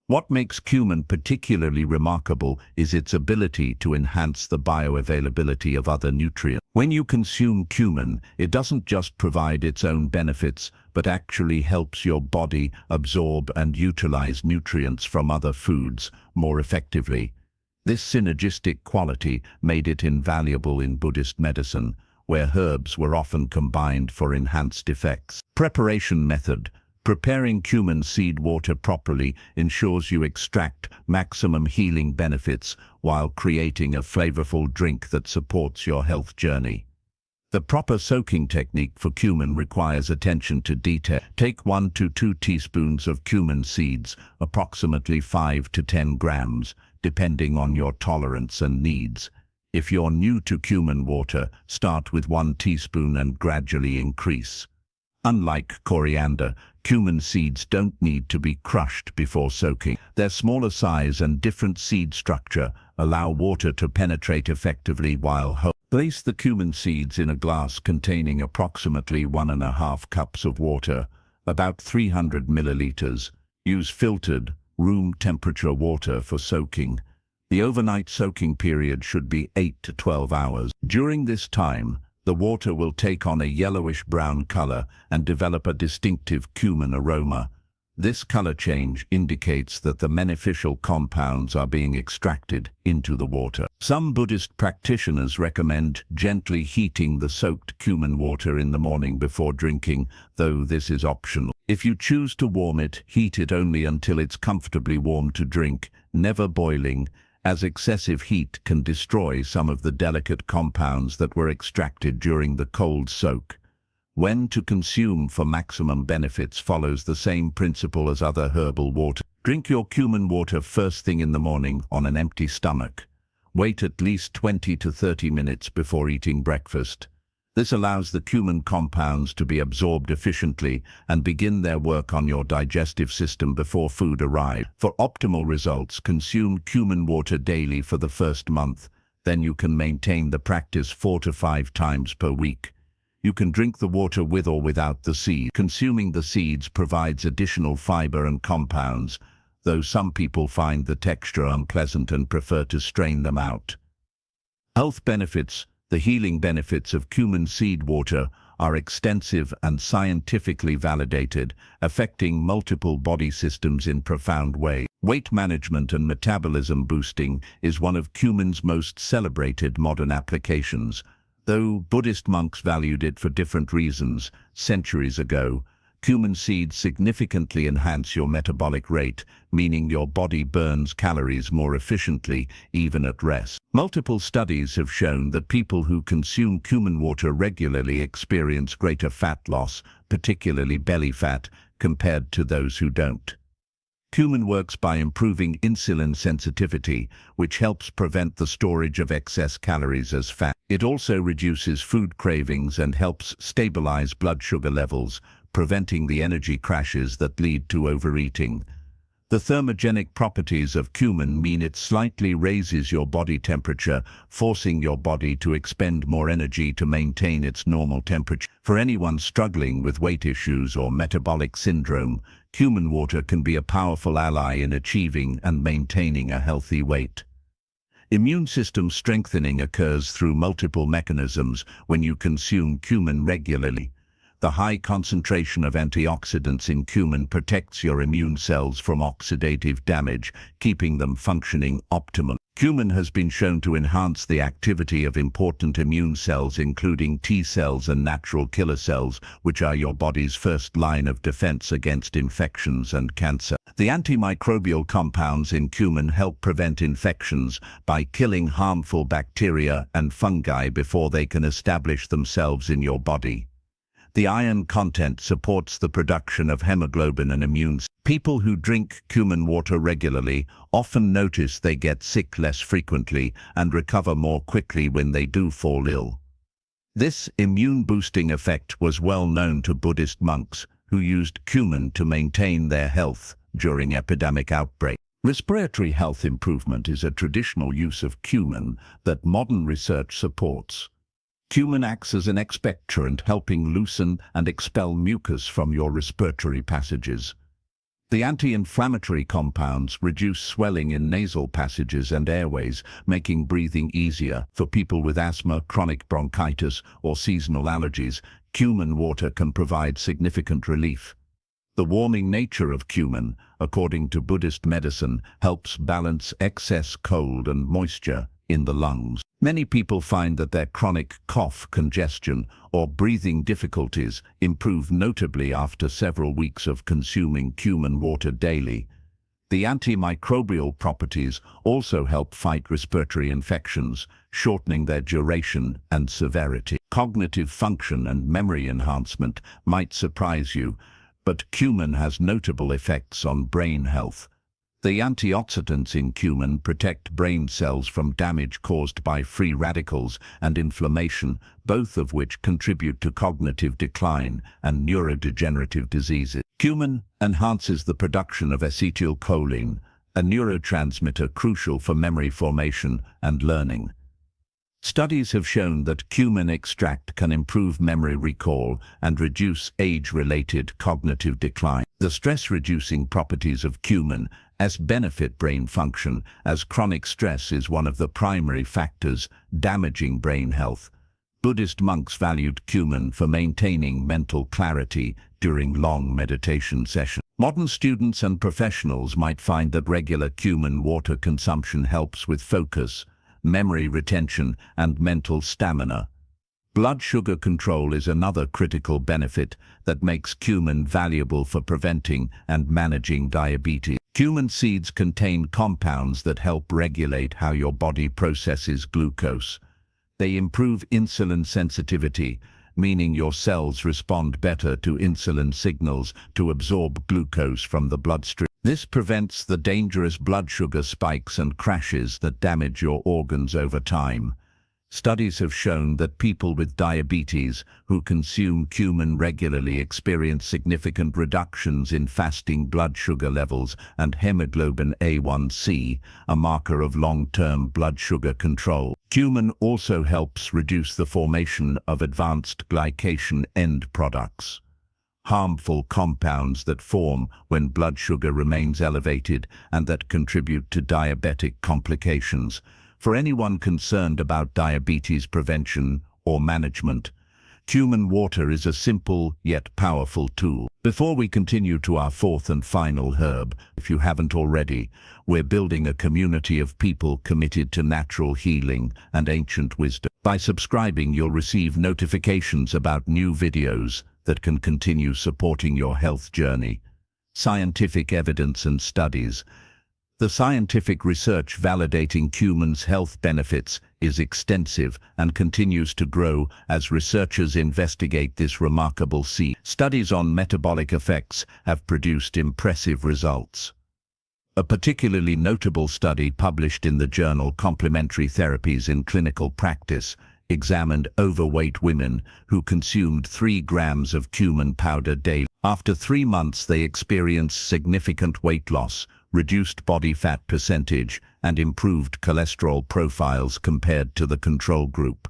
What makes cumin particularly remarkable is its ability to enhance the bioavailability of other nutrients. When you consume cumin, it doesn't just provide its own benefits, but actually helps your body absorb and utilize nutrients from other foods more effectively. This synergistic quality made it invaluable in Buddhist medicine, where herbs were often combined for enhanced effects. Preparation method. Preparing cumin seed water properly ensures you extract maximum healing benefits while creating a flavorful drink that supports your health journey. The proper soaking technique for cumin requires attention to detail. Take 1 to 2 teaspoons of cumin seeds, approximately 5 to 10 grams, depending on your tolerance and needs. If you're new to cumin water, start with 1 teaspoon and gradually increase. Unlike coriander, cumin seeds don't need to be crushed before soaking. Their smaller size and different seed structure allow water to penetrate effectively while whole. Place the cumin seeds in a glass containing approximately 1.5 cups of water, about 300 milliliters. Use filtered, room temperature water for soaking. The overnight soaking period should be 8 to 12 hours. During this time, the water will take on a yellowish-brown color and develop a distinctive cumin aroma. This color change indicates that the beneficial compounds are being extracted into the water. Some Buddhist practitioners recommend gently heating the soaked cumin water in the morning before drinking, though this is optional. If you choose to warm it, heat it only until it's comfortably warm to drink, never boiling, as excessive heat can destroy some of the delicate compounds that were extracted during the cold soak. When to consume for maximum benefits follows the same principle as other herbal water. Drink your cumin water first thing in the morning on an empty stomach. Wait at least 20 to 30 minutes before eating breakfast. This allows the cumin compounds to be absorbed efficiently and begin their work on your digestive system before food arrives. For optimal results, consume cumin water daily for the first month. Then you can maintain the practice 4 to 5 times per week. You can drink the water with or without the seed. Consuming the seeds provides additional fiber and compounds, though some people find the texture unpleasant and prefer to strain them out. Health benefits. The healing benefits of cumin seed water are extensive and scientifically validated, affecting multiple body systems in profound ways. Weight management and metabolism boosting is one of cumin's most celebrated modern applications. Though Buddhist monks valued it for different reasons centuries ago, cumin seeds significantly enhance your metabolic rate, meaning your body burns calories more efficiently, even at rest. Multiple studies have shown that people who consume cumin water regularly experience greater fat loss, particularly belly fat, compared to those who don't. Cumin works by improving insulin sensitivity, which helps prevent the storage of excess calories as fat. It also reduces food cravings and helps stabilize blood sugar levels, preventing the energy crashes that lead to overeating. The thermogenic properties of cumin mean it slightly raises your body temperature, forcing your body to expend more energy to maintain its normal temperature. For anyone struggling with weight issues or metabolic syndrome, cumin water can be a powerful ally in achieving and maintaining a healthy weight. Immune system strengthening occurs through multiple mechanisms when you consume cumin regularly. The high concentration of antioxidants in cumin protects your immune cells from oxidative damage, keeping them functioning optimally. Cumin has been shown to enhance the activity of important immune cells, including T cells and natural killer cells, which are your body's first line of defense against infections and cancer. The antimicrobial compounds in cumin help prevent infections by killing harmful bacteria and fungi before they can establish themselves in your body. The iron content supports the production of hemoglobin and immune cells. People who drink cumin water regularly often notice they get sick less frequently and recover more quickly when they do fall ill. This immune-boosting effect was well known to Buddhist monks who used cumin to maintain their health during epidemic outbreaks. Respiratory health improvement is a traditional use of cumin that modern research supports. Cumin acts as an expectorant, helping loosen and expel mucus from your respiratory passages. The anti-inflammatory compounds reduce swelling in nasal passages and airways, making breathing easier. For people with asthma, chronic bronchitis, or seasonal allergies, cumin water can provide significant relief. The warming nature of cumin, according to Buddhist medicine, helps balance excess cold and moisture in the lungs. Many people find that their chronic cough, congestion, or breathing difficulties improve notably after several weeks of consuming cumin water daily. The antimicrobial properties also help fight respiratory infections, shortening their duration and severity. Cognitive function and memory enhancement might surprise you, but cumin has notable effects on brain health. The antioxidants in cumin protect brain cells from damage caused by free radicals and inflammation, both of which contribute to cognitive decline and neurodegenerative diseases. Cumin enhances the production of acetylcholine, a neurotransmitter crucial for memory formation and learning. Studies have shown that cumin extract can improve memory recall and reduce age-related cognitive decline. The stress-reducing properties of cumin benefit brain function, as chronic stress is one of the primary factors damaging brain health. Buddhist monks valued cumin for maintaining mental clarity during long meditation sessions. Modern students and professionals might find that regular cumin water consumption helps with focus, memory retention, and mental stamina. Blood sugar control is another critical benefit that makes cumin valuable for preventing and managing diabetes. Cumin seeds contain compounds that help regulate how your body processes glucose. They improve insulin sensitivity, meaning your cells respond better to insulin signals to absorb glucose from the bloodstream. This prevents the dangerous blood sugar spikes and crashes that damage your organs over time. Studies have shown that people with diabetes who consume cumin regularly experience significant reductions in fasting blood sugar levels and hemoglobin A1C, a marker of long-term blood sugar control. Cumin also helps reduce the formation of advanced glycation end products, harmful compounds that form when blood sugar remains elevated and that contribute to diabetic complications. For anyone concerned about diabetes prevention or management, cumin water is a simple yet powerful tool. Before we continue to our fourth and final herb, if you haven't already, we're building a community of people committed to natural healing and ancient wisdom. By subscribing, you'll receive notifications about new videos that can continue supporting your health journey. Scientific evidence and studies. The scientific research validating cumin's health benefits is extensive and continues to grow as researchers investigate this remarkable seed. Studies on metabolic effects have produced impressive results. A particularly notable study published in the journal Complementary Therapies in Clinical Practice examined overweight women who consumed 3 grams of cumin powder daily. After 3 months, they experienced significant weight loss, reduced body fat percentage, and improved cholesterol profiles compared to the control group.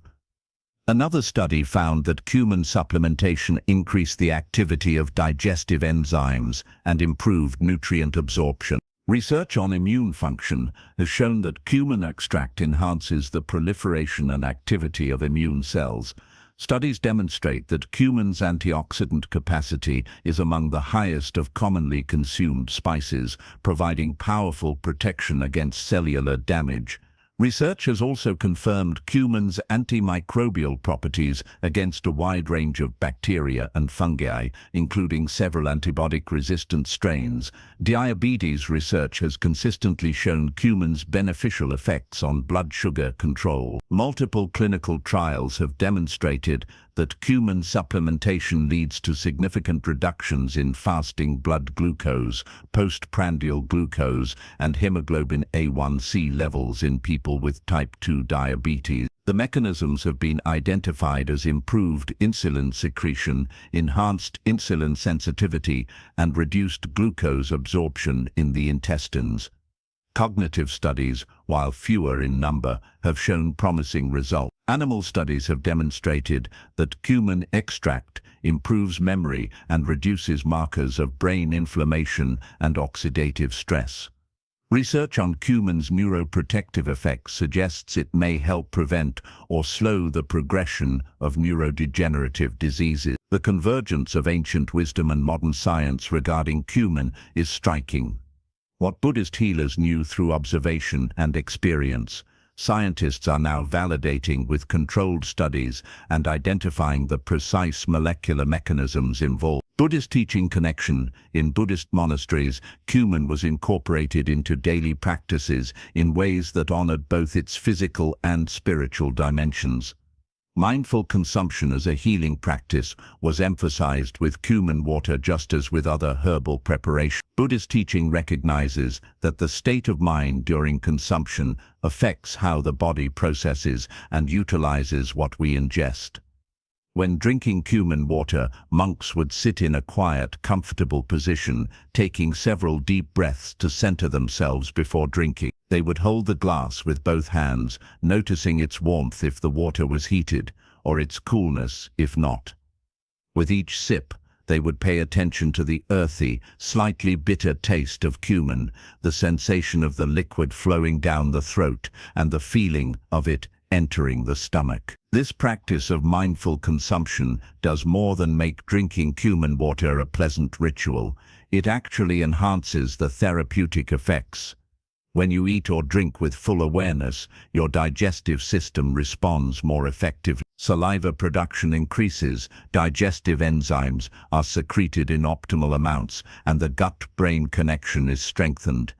Another study found that cumin supplementation increased the activity of digestive enzymes and improved nutrient absorption. Research on immune function has shown that cumin extract enhances the proliferation and activity of immune cells. Studies demonstrate that cumin's antioxidant capacity is among the highest of commonly consumed spices, providing powerful protection against cellular damage. Research has also confirmed cumin's antimicrobial properties against a wide range of bacteria and fungi, including several antibiotic-resistant strains. Diabetes research has consistently shown cumin's beneficial effects on blood sugar control. Multiple clinical trials have demonstrated that cumin supplementation leads to significant reductions in fasting blood glucose, postprandial glucose, and hemoglobin A1C levels in people with type 2 diabetes. The mechanisms have been identified as improved insulin secretion, enhanced insulin sensitivity, and reduced glucose absorption in the intestines. Cognitive studies, while fewer in number, have shown promising results. Animal studies have demonstrated that cumin extract improves memory and reduces markers of brain inflammation and oxidative stress. Research on cumin's neuroprotective effects suggests it may help prevent or slow the progression of neurodegenerative diseases. The convergence of ancient wisdom and modern science regarding cumin is striking. What Buddhist healers knew through observation and experience, scientists are now validating with controlled studies and identifying the precise molecular mechanisms involved. Buddhist teaching connection. In Buddhist monasteries, cumin was incorporated into daily practices in ways that honored both its physical and spiritual dimensions. Mindful consumption as a healing practice was emphasized with cumin water just as with other herbal preparations. Buddhist teaching recognizes that the state of mind during consumption affects how the body processes and utilizes what we ingest. When drinking cumin water, monks would sit in a quiet, comfortable position, taking several deep breaths to center themselves before drinking. They would hold the glass with both hands, noticing its warmth if the water was heated, or its coolness if not. With each sip, they would pay attention to the earthy, slightly bitter taste of cumin, the sensation of the liquid flowing down the throat, and the feeling of it entering the stomach. This practice of mindful consumption does more than make drinking cumin water a pleasant ritual. It actually enhances the therapeutic effects. When you eat or drink with full awareness, your digestive system responds more effectively. Saliva production increases, digestive enzymes are secreted in optimal amounts, and the gut-brain connection is strengthened.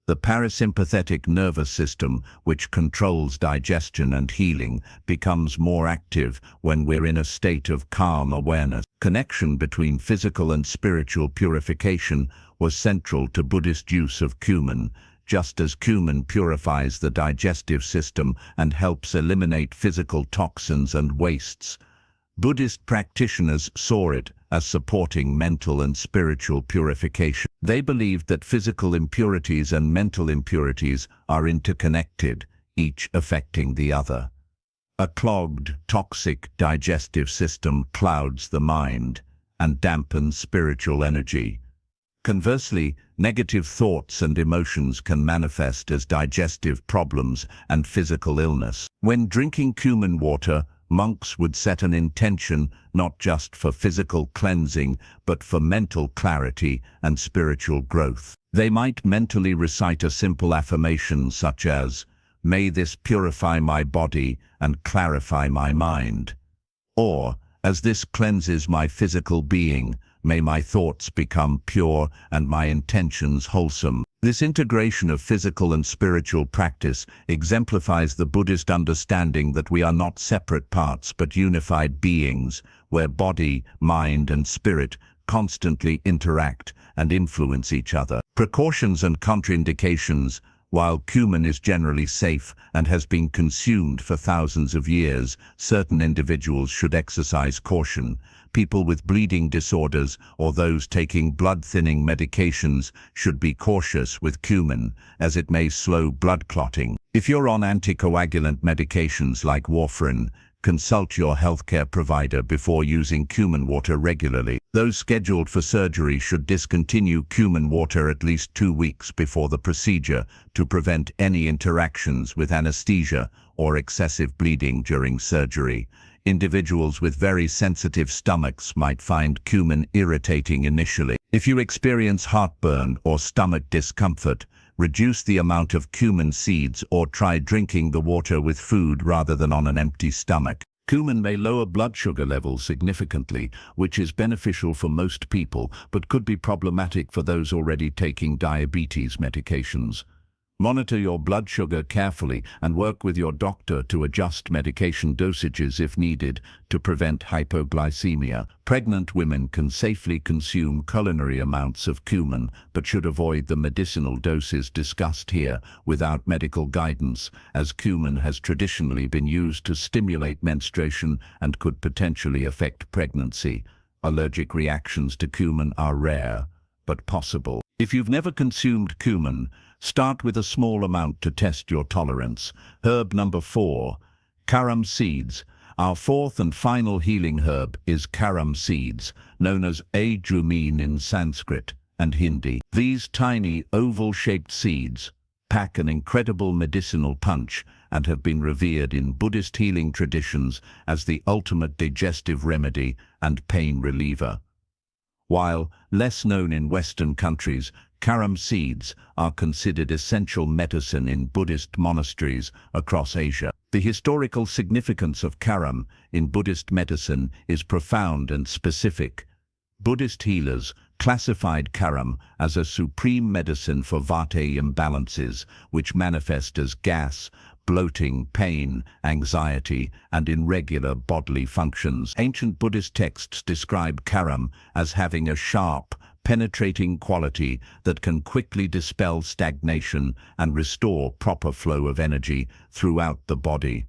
The parasympathetic nervous system, which controls digestion and healing, becomes more active when we're in a state of calm awareness. Connection between physical and spiritual purification was central to Buddhist use of cumin, just as cumin purifies the digestive system and helps eliminate physical toxins and wastes. Buddhist practitioners saw it as supporting mental and spiritual purification. They believed that physical impurities and mental impurities are interconnected, each affecting the other. A clogged, toxic digestive system clouds the mind and dampens spiritual energy. Conversely, negative thoughts and emotions can manifest as digestive problems and physical illness. When drinking cumin water, monks would set an intention not just for physical cleansing, but for mental clarity and spiritual growth. They might mentally recite a simple affirmation such as, "May this purify my body and clarify my mind," or, "As this cleanses my physical being, may my thoughts become pure and my intentions wholesome." This integration of physical and spiritual practice exemplifies the Buddhist understanding that we are not separate parts but unified beings, where body, mind, and spirit constantly interact and influence each other. Precautions and contraindications. While cumin is generally safe and has been consumed for thousands of years, certain individuals should exercise caution. People with bleeding disorders or those taking blood-thinning medications should be cautious with cumin, as it may slow blood clotting. If you're on anticoagulant medications like warfarin, consult your healthcare provider before using cumin water regularly. Those scheduled for surgery should discontinue cumin water at least 2 weeks before the procedure to prevent any interactions with anesthesia or excessive bleeding during surgery. Individuals with very sensitive stomachs might find cumin irritating initially. If you experience heartburn or stomach discomfort, reduce the amount of cumin seeds or try drinking the water with food rather than on an empty stomach. Cumin may lower blood sugar levels significantly, which is beneficial for most people, but could be problematic for those already taking diabetes medications. Monitor your blood sugar carefully and work with your doctor to adjust medication dosages if needed to prevent hypoglycemia. Pregnant women can safely consume culinary amounts of cumin, but should avoid the medicinal doses discussed here without medical guidance, as cumin has traditionally been used to stimulate menstruation and could potentially affect pregnancy. Allergic reactions to cumin are rare, but possible. If you've never consumed cumin, Start with a small amount to test your tolerance. Herb number 4, Carum seeds. Our fourth and final healing herb is Carum seeds, known as Cumin in Sanskrit and Hindi. These tiny oval-shaped seeds pack an incredible medicinal punch and have been revered in Buddhist healing traditions as the ultimate digestive remedy and pain reliever. While less known in Western countries, Carum seeds are considered essential medicine in Buddhist monasteries across Asia. The historical significance of Carum in Buddhist medicine is profound and specific. Buddhist healers classified Carum as a supreme medicine for vata imbalances, which manifest as gas, bloating, pain, anxiety, and irregular bodily functions. Ancient Buddhist texts describe Carum as having a sharp, penetrating quality that can quickly dispel stagnation and restore proper flow of energy throughout the body.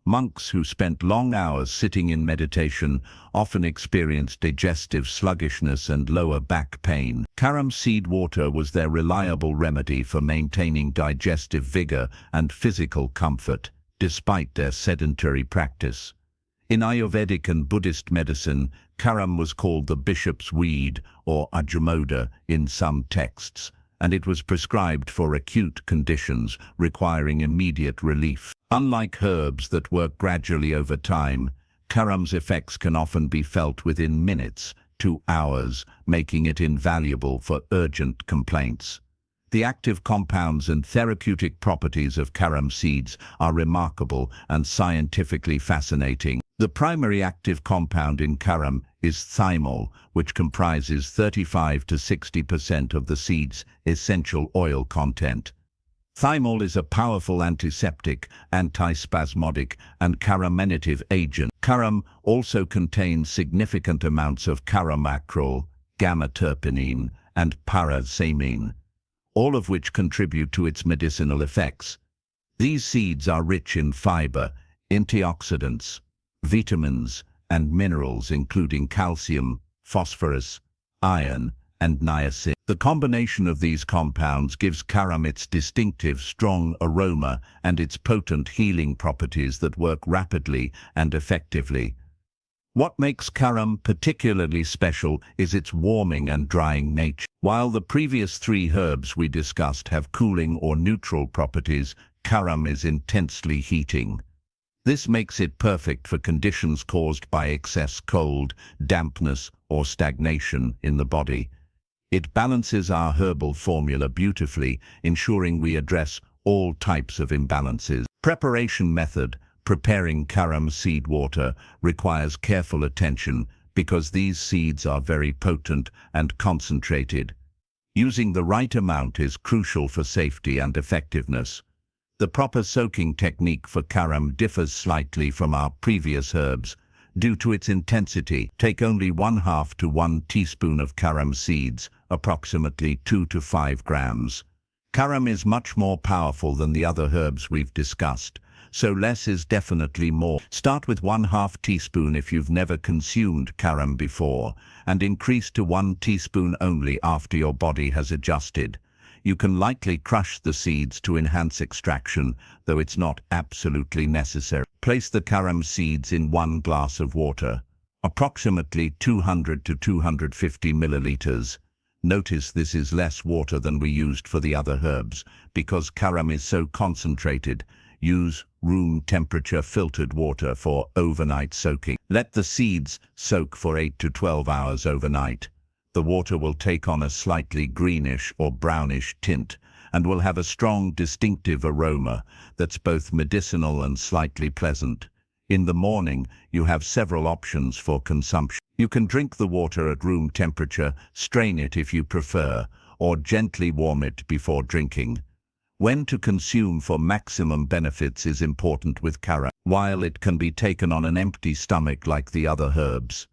Monks who spent long hours sitting in meditation often experienced digestive sluggishness and lower back pain. Carum seed water was their reliable remedy for maintaining digestive vigor and physical comfort, despite their sedentary practice. In Ayurvedic and Buddhist medicine, Carum was called the bishop's weed or ajamoda in some texts, and it was prescribed for acute conditions requiring immediate relief. Unlike herbs that work gradually over time, Carum's effects can often be felt within minutes to hours, making it invaluable for urgent complaints. The active compounds and therapeutic properties of Carum seeds are remarkable and scientifically fascinating. The primary active compound in Carum is thymol, which comprises 35 to 60% of the seed's essential oil content. Thymol is a powerful antiseptic, antispasmodic, and carminative agent. Carum also contains significant amounts of caramacrol, gamma-terpinine, and parasamine, all of which contribute to its medicinal effects. These seeds are rich in fiber, antioxidants, vitamins, and minerals including calcium, phosphorus, iron, and niacin. The combination of these compounds gives Carum its distinctive, strong aroma and its potent healing properties that work rapidly and effectively. What makes Carum particularly special is its warming and drying nature. While the previous 3 herbs we discussed have cooling or neutral properties, Carum is intensely heating. This makes it perfect for conditions caused by excess cold, dampness, or stagnation in the body. It balances our herbal formula beautifully, ensuring we address all types of imbalances. Preparation method: preparing Carum seed water requires careful attention because these seeds are very potent and concentrated. Using the right amount is crucial for safety and effectiveness. The proper soaking technique for Carum differs slightly from our previous herbs. Due to its intensity, take only 1/2 to 1 teaspoon of Carum seeds, approximately 2 to 5 grams. Carum is much more powerful than the other herbs we've discussed, so less is definitely more. Start with 1/2 teaspoon if you've never consumed Carum before, and increase to 1 teaspoon only after your body has adjusted. You can lightly crush the seeds to enhance extraction, though it's not absolutely necessary. Place the Carum seeds in 1 glass of water, approximately 200 to 250 milliliters. Notice this is less water than we used for the other herbs. Because Carum is so concentrated, use room temperature filtered water for overnight soaking. Let the seeds soak for 8 to 12 hours overnight. The water will take on a slightly greenish or brownish tint and will have a strong, distinctive aroma that's both medicinal and slightly pleasant. In the morning, you have several options for consumption. You can drink the water at room temperature, strain it if you prefer, or gently warm it before drinking. When to consume for maximum benefits is important with Carum. While it can be taken on an empty stomach like the other herbs,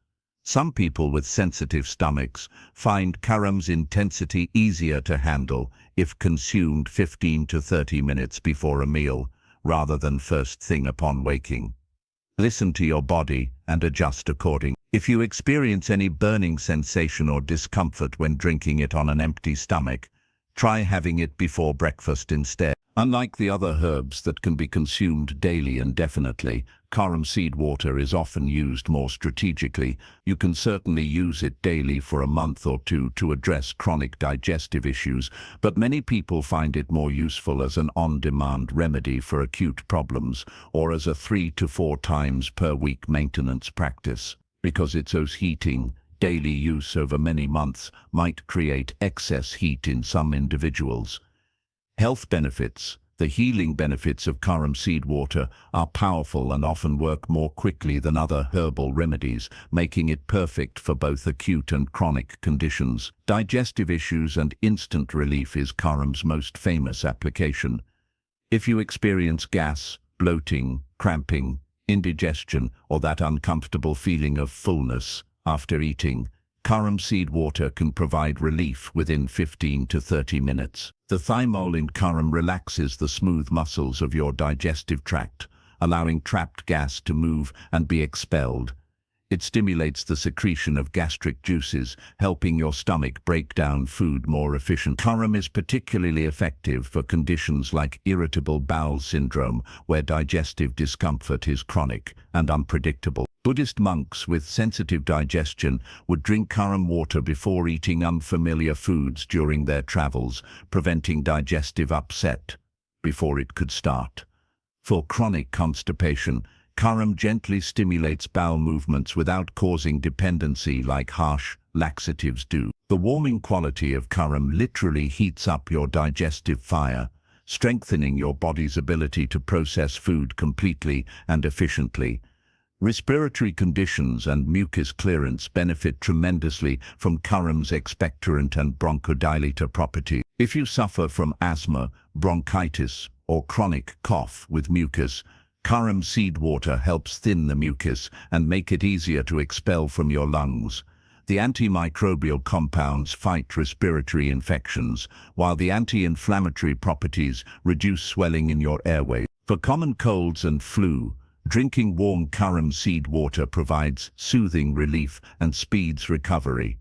some people with sensitive stomachs find Carum's intensity easier to handle if consumed 15 to 30 minutes before a meal, rather than first thing upon waking. Listen to your body and adjust accordingly. If you experience any burning sensation or discomfort when drinking it on an empty stomach, Try having it before breakfast instead. Unlike the other herbs that can be consumed daily and definitely, Carum seed water is often used more strategically. You can certainly use it daily for a month or two to address chronic digestive issues, but many people find it more useful as an on-demand remedy for acute problems or as a 3 to 4 times per week maintenance practice. Because its heating, daily use over many months might create excess heat in some individuals. Health benefits. The healing benefits of Carum seed water are powerful and often work more quickly than other herbal remedies, making it perfect for both acute and chronic conditions. Digestive issues and instant relief is Carum's most famous application. If you experience gas, bloating, cramping, indigestion, or that uncomfortable feeling of fullness after eating, Carum seed water can provide relief within 15 to 30 minutes. The thymol in Carum relaxes the smooth muscles of your digestive tract, allowing trapped gas to move and be expelled. It stimulates the secretion of gastric juices, helping your stomach break down food more efficiently. Carum is particularly effective for conditions like irritable bowel syndrome, where digestive discomfort is chronic and unpredictable. Buddhist monks with sensitive digestion would drink Carum water before eating unfamiliar foods during their travels, preventing digestive upset before it could start. For chronic constipation, Carum gently stimulates bowel movements without causing dependency like harsh laxatives do. The warming quality of Carum literally heats up your digestive fire, strengthening your body's ability to process food completely and efficiently. Respiratory conditions and mucus clearance benefit tremendously from Carum's expectorant and bronchodilator properties. If you suffer from asthma, bronchitis, or chronic cough with mucus, Carum seed water helps thin the mucus and make it easier to expel from your lungs. The antimicrobial compounds fight respiratory infections, while the anti-inflammatory properties reduce swelling in your airways. For common colds and flu, drinking warm Carum seed water provides soothing relief and speeds recovery.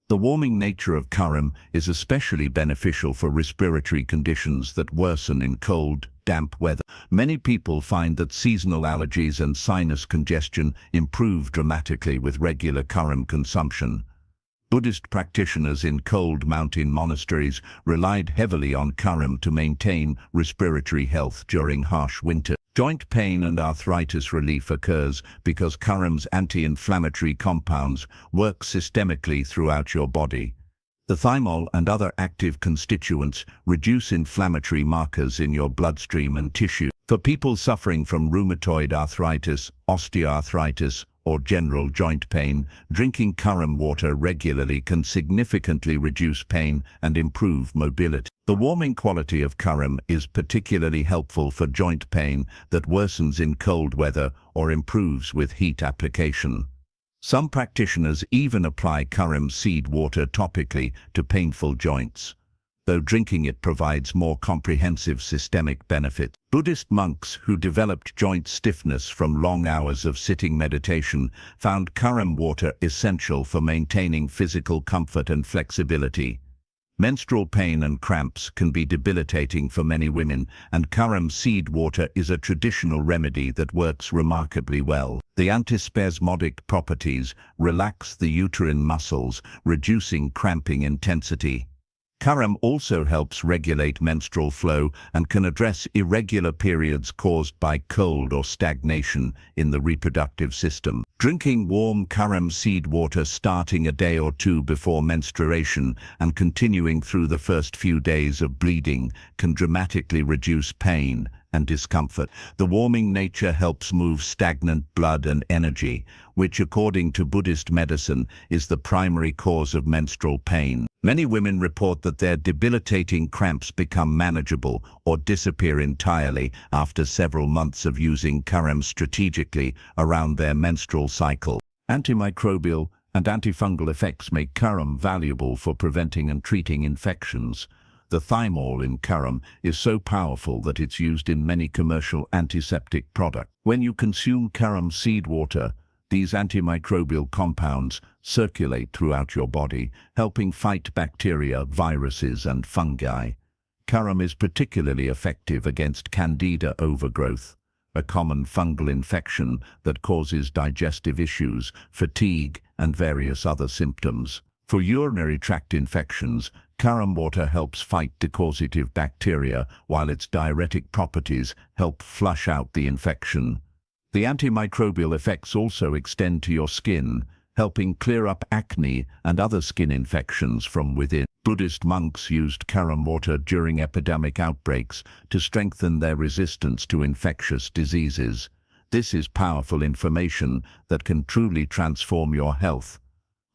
The warming nature of Carum is especially beneficial for respiratory conditions that worsen in cold, damp weather. Many people find that seasonal allergies and sinus congestion improve dramatically with regular Carum consumption. Buddhist practitioners in cold mountain monasteries relied heavily on Carum to maintain respiratory health during harsh winter. Joint pain and arthritis relief occurs because Carum's anti-inflammatory compounds work systemically throughout your body. The thymol and other active constituents reduce inflammatory markers in your bloodstream and tissue. For people suffering from rheumatoid arthritis, osteoarthritis, or general joint pain, drinking Carum water regularly can significantly reduce pain and improve mobility. The warming quality of Carum is particularly helpful for joint pain that worsens in cold weather or improves with heat application. Some practitioners even apply Carum seed water topically to painful joints, though drinking it provides more comprehensive systemic benefits. Buddhist monks who developed joint stiffness from long hours of sitting meditation found Carum water essential for maintaining physical comfort and flexibility. Menstrual pain and cramps can be debilitating for many women, and Carum seed water is a traditional remedy that works remarkably well. The antispasmodic properties relax the uterine muscles, reducing cramping intensity. Carum also helps regulate menstrual flow and can address irregular periods caused by cold or stagnation in the reproductive system. Drinking warm Carum seed water starting a day or two before menstruation and continuing through the first few days of bleeding can dramatically reduce pain and discomfort. The warming nature helps move stagnant blood and energy, which according to Buddhist medicine is the primary cause of menstrual pain. Many women report that their debilitating cramps become manageable or disappear entirely after several months of using Carum strategically around their menstrual cycle. Antimicrobial and antifungal effects make Carum valuable for preventing and treating infections. The thymol in Carum is so powerful that it's used in many commercial antiseptic products. When you consume Carum seed water, the These antimicrobial compounds circulate throughout your body, helping fight bacteria, viruses, and fungi. Carum is particularly effective against Candida overgrowth, a common fungal infection that causes digestive issues, fatigue, and various other symptoms. For urinary tract infections, Carum water helps fight decausative bacteria, while its diuretic properties help flush out the infection. The antimicrobial effects also extend to your skin, helping clear up acne and other skin infections from within. Buddhist monks used Carum water during epidemic outbreaks to strengthen their resistance to infectious diseases. This is powerful information that can truly transform your health.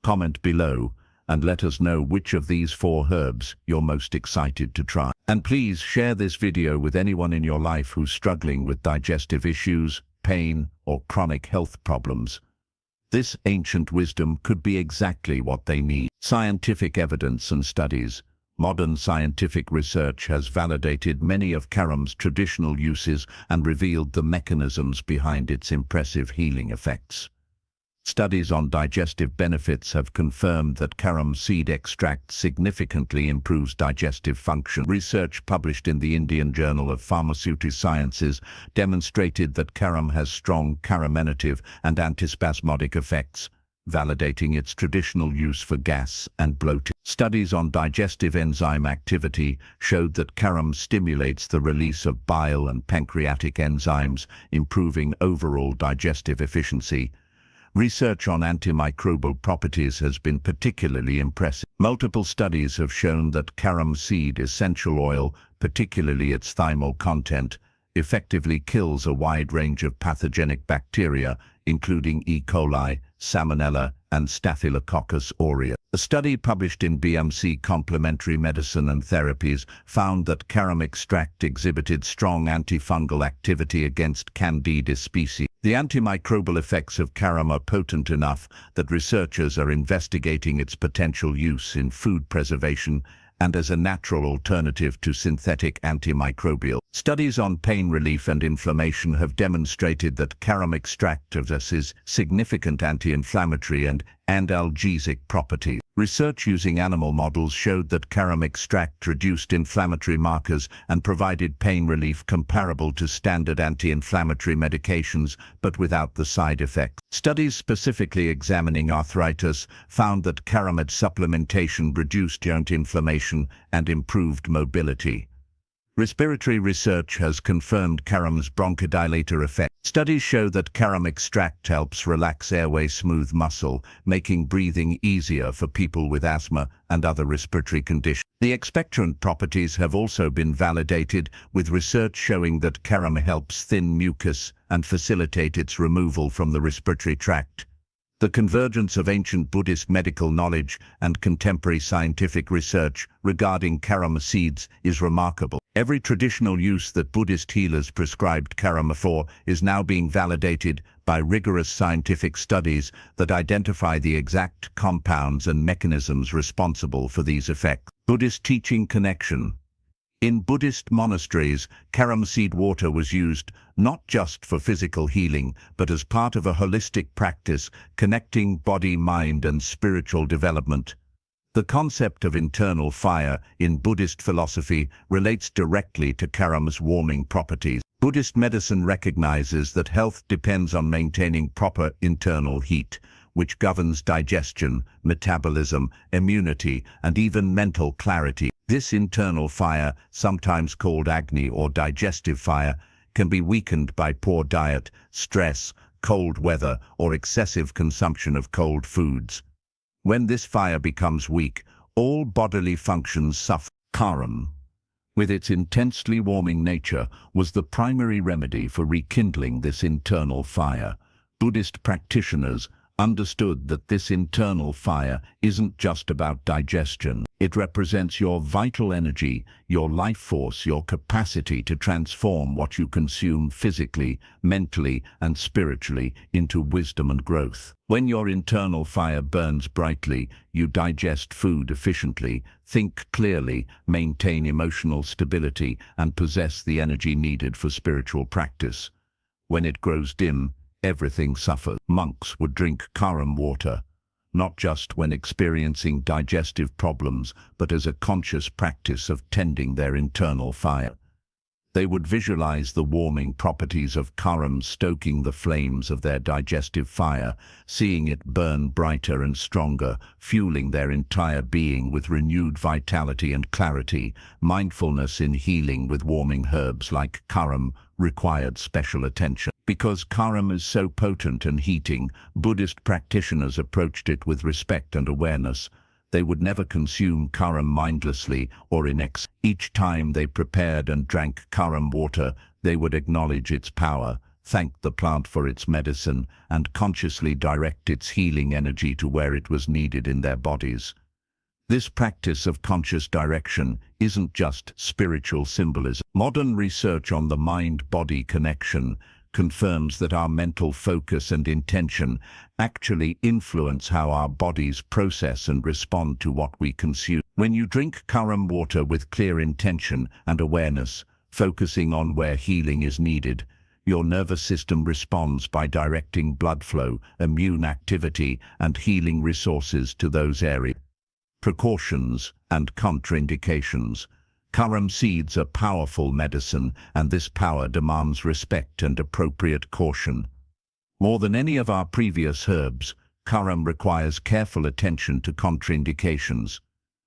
Comment below and let us know which of these 4 herbs you're most excited to try. And please share this video with anyone in your life who's struggling with digestive issues, pain, or chronic health problems. This ancient wisdom could be exactly what they need. Scientific evidence and studies. Modern scientific research has validated many of Carum's traditional uses and revealed the mechanisms behind its impressive healing effects. Studies on digestive benefits have confirmed that Carum seed extract significantly improves digestive function. Research published in the Indian Journal of Pharmaceutical Sciences demonstrated that Carum has strong carminative and antispasmodic effects, validating its traditional use for gas and bloating. Studies on digestive enzyme activity showed that Carum stimulates the release of bile and pancreatic enzymes, improving overall digestive efficiency. Research on antimicrobial properties has been particularly impressive. Multiple studies have shown that Carum seed essential oil, particularly its thymol content, effectively kills a wide range of pathogenic bacteria, including E. coli, Salmonella, and Staphylococcus aureus. A study published in BMC Complementary Medicine and Therapies found that Carum extract exhibited strong antifungal activity against Candida species. The antimicrobial effects of Carum are potent enough that researchers are investigating its potential use in food preservation and as a natural alternative to synthetic antimicrobial. Studies on pain relief and inflammation have demonstrated that Carum extract possesses significant anti-inflammatory and analgesic properties. Research using animal models showed that Carum extract reduced inflammatory markers and provided pain relief comparable to standard anti-inflammatory medications, but without the side effects. Studies specifically examining arthritis found that Carum supplementation reduced joint inflammation and improved mobility. Respiratory research has confirmed Carum's bronchodilator effect. Studies show that Carum extract helps relax airway smooth muscle, making breathing easier for people with asthma and other respiratory conditions. The expectorant properties have also been validated, with research showing that Carum helps thin mucus and facilitate its removal from the respiratory tract. The convergence of ancient Buddhist medical knowledge and contemporary scientific research regarding Carum seeds is remarkable. Every traditional use that Buddhist healers prescribed Carum for is now being validated by rigorous scientific studies that identify the exact compounds and mechanisms responsible for these effects. Buddhist teaching connection. In Buddhist monasteries, Carum seed water was used not just for physical healing, but as part of a holistic practice connecting body, mind, and spiritual development. The concept of internal fire in Buddhist philosophy relates directly to Carum's warming properties. Buddhist medicine recognizes that health depends on maintaining proper internal heat, which governs digestion, metabolism, immunity, and even mental clarity. This internal fire, sometimes called Agni or digestive fire, can be weakened by poor diet, stress, cold weather, or excessive consumption of cold foods. When this fire becomes weak, all bodily functions suffer. Carum, with its intensely warming nature, was the primary remedy for rekindling this internal fire. Buddhist practitioners understood that this internal fire isn't just about digestion. It represents your vital energy, your life force, your capacity to transform what you consume physically, mentally, and spiritually into wisdom and growth. When your internal fire burns brightly, you digest food efficiently, think clearly, maintain emotional stability, and possess the energy needed for spiritual practice. When it grows dim, everything suffers. Monks would drink Carum water, not just when experiencing digestive problems, but as a conscious practice of tending their internal fire. They would visualize the warming properties of Carum stoking the flames of their digestive fire, seeing it burn brighter and stronger, fueling their entire being with renewed vitality and clarity. Mindfulness in healing with warming herbs like Carum required special attention. Because Carum is so potent and heating, Buddhist practitioners approached it with respect and awareness. They would never consume Carum mindlessly or in excess. Each time they prepared and drank Carum water, they would acknowledge its power, thank the plant for its medicine, and consciously direct its healing energy to where it was needed in their bodies. This practice of conscious direction isn't just spiritual symbolism. Modern research on the mind-body connection confirms that our mental focus and intention actually influence how our bodies process and respond to what we consume. When you drink Carum water with clear intention and awareness, focusing on where healing is needed, your nervous system responds by directing blood flow, immune activity, and healing resources to those areas. Precautions and contraindications. Carum seeds are powerful medicine, and this power demands respect and appropriate caution. More than any of our previous herbs, Carum requires careful attention to contraindications.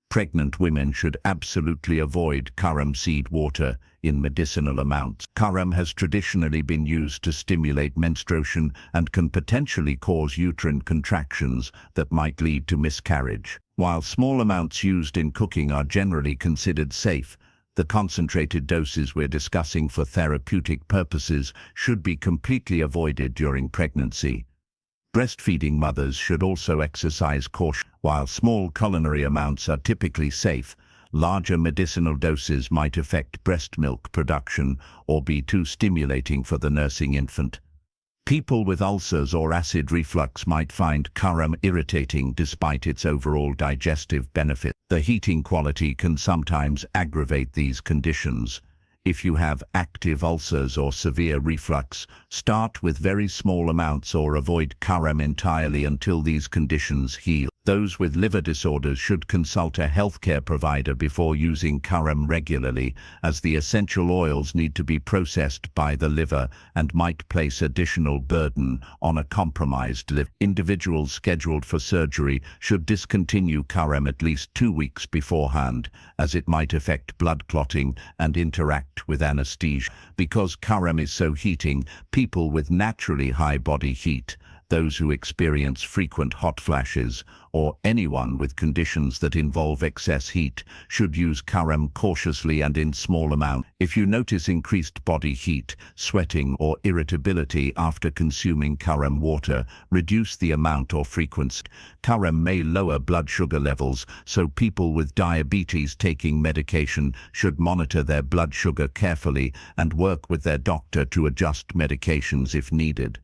Pregnant women should absolutely avoid Carum seed water in medicinal amounts. Carum has traditionally been used to stimulate menstruation and can potentially cause uterine contractions that might lead to miscarriage. While small amounts used in cooking are generally considered safe, the concentrated doses we're discussing for therapeutic purposes should be completely avoided during pregnancy. Breastfeeding mothers should also exercise caution. While small culinary amounts are typically safe, larger medicinal doses might affect breast milk production or be too stimulating for the nursing infant. People with ulcers or acid reflux might find Carum irritating despite its overall digestive benefit. The heating quality can sometimes aggravate these conditions. If you have active ulcers or severe reflux, start with very small amounts or avoid Carum entirely until these conditions heal. Those with liver disorders should consult a healthcare provider before using Carum regularly, as the essential oils need to be processed by the liver and might place additional burden on a compromised liver. Individuals scheduled for surgery should discontinue Carum at least 2 weeks beforehand, as it might affect blood clotting and interact with anesthesia. Because Carum is so heating, people with naturally high body heat, those who experience frequent hot flashes, or anyone with conditions that involve excess heat, should use Carum cautiously and in small amounts. If you notice increased body heat, sweating, or irritability after consuming Carum water, reduce the amount or frequency. Carum may lower blood sugar levels, so people with diabetes taking medication should monitor their blood sugar carefully and work with their doctor to adjust medications if needed.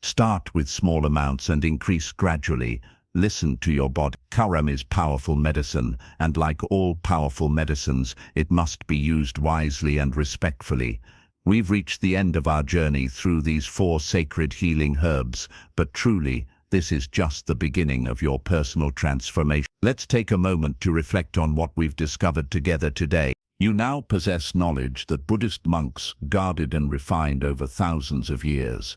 Start with small amounts and increase gradually. Listen to your body. Carum is powerful medicine, and like all powerful medicines, it must be used wisely and respectfully. We've reached the end of our journey through these 4 sacred healing herbs, but truly, this is just the beginning of your personal transformation. Let's take a moment to reflect on what we've discovered together today. You now possess knowledge that Buddhist monks guarded and refined over thousands of years.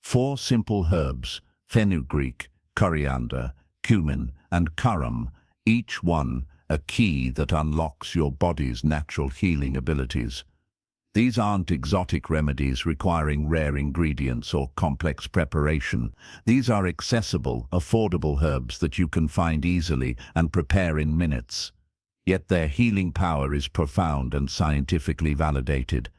4 simple herbs, Fenugreek, Coriander, Cumin, and Carum, each one a key that unlocks your body's natural healing abilities. These aren't exotic remedies requiring rare ingredients or complex preparation. These are accessible, affordable herbs that you can find easily and prepare in minutes. Yet their healing power is profound and scientifically validated.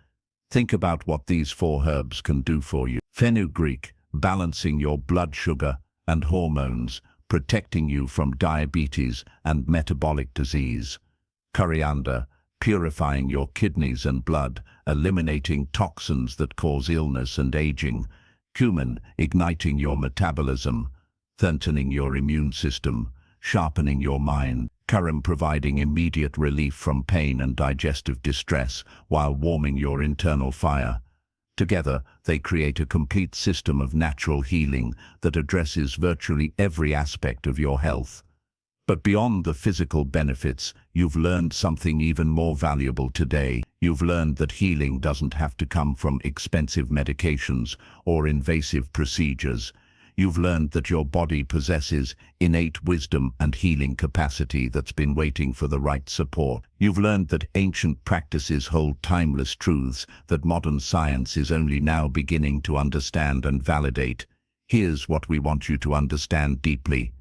Think about what these 4 herbs can do for you. Fenugreek, balancing your blood sugar and hormones, protecting you from diabetes and metabolic disease. Coriander, purifying your kidneys and blood, eliminating toxins that cause illness and aging. Cumin, igniting your metabolism, strengthening your immune system, sharpening your mind. Carum, providing immediate relief from pain and digestive distress while warming your internal fire. Together, they create a complete system of natural healing that addresses virtually every aspect of your health. But beyond the physical benefits, you've learned something even more valuable today. You've learned that healing doesn't have to come from expensive medications or invasive procedures. You've learned that your body possesses innate wisdom and healing capacity that's been waiting for the right support. You've learned that ancient practices hold timeless truths that modern science is only now beginning to understand and validate. Here's what we want you to understand deeply.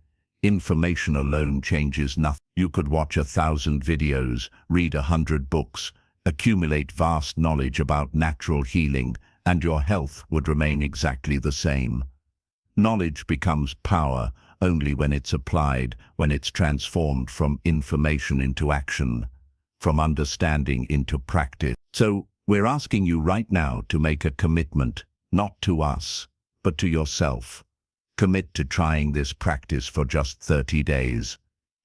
Information alone changes nothing. You could watch 1,000 videos, read 100 books, accumulate vast knowledge about natural healing, and your health would remain exactly the same. Knowledge becomes power only when it's applied, when it's transformed from information into action, from understanding into practice. So, we're asking you right now to make a commitment, not to us, but to yourself. Commit to trying this practice for just 30 days.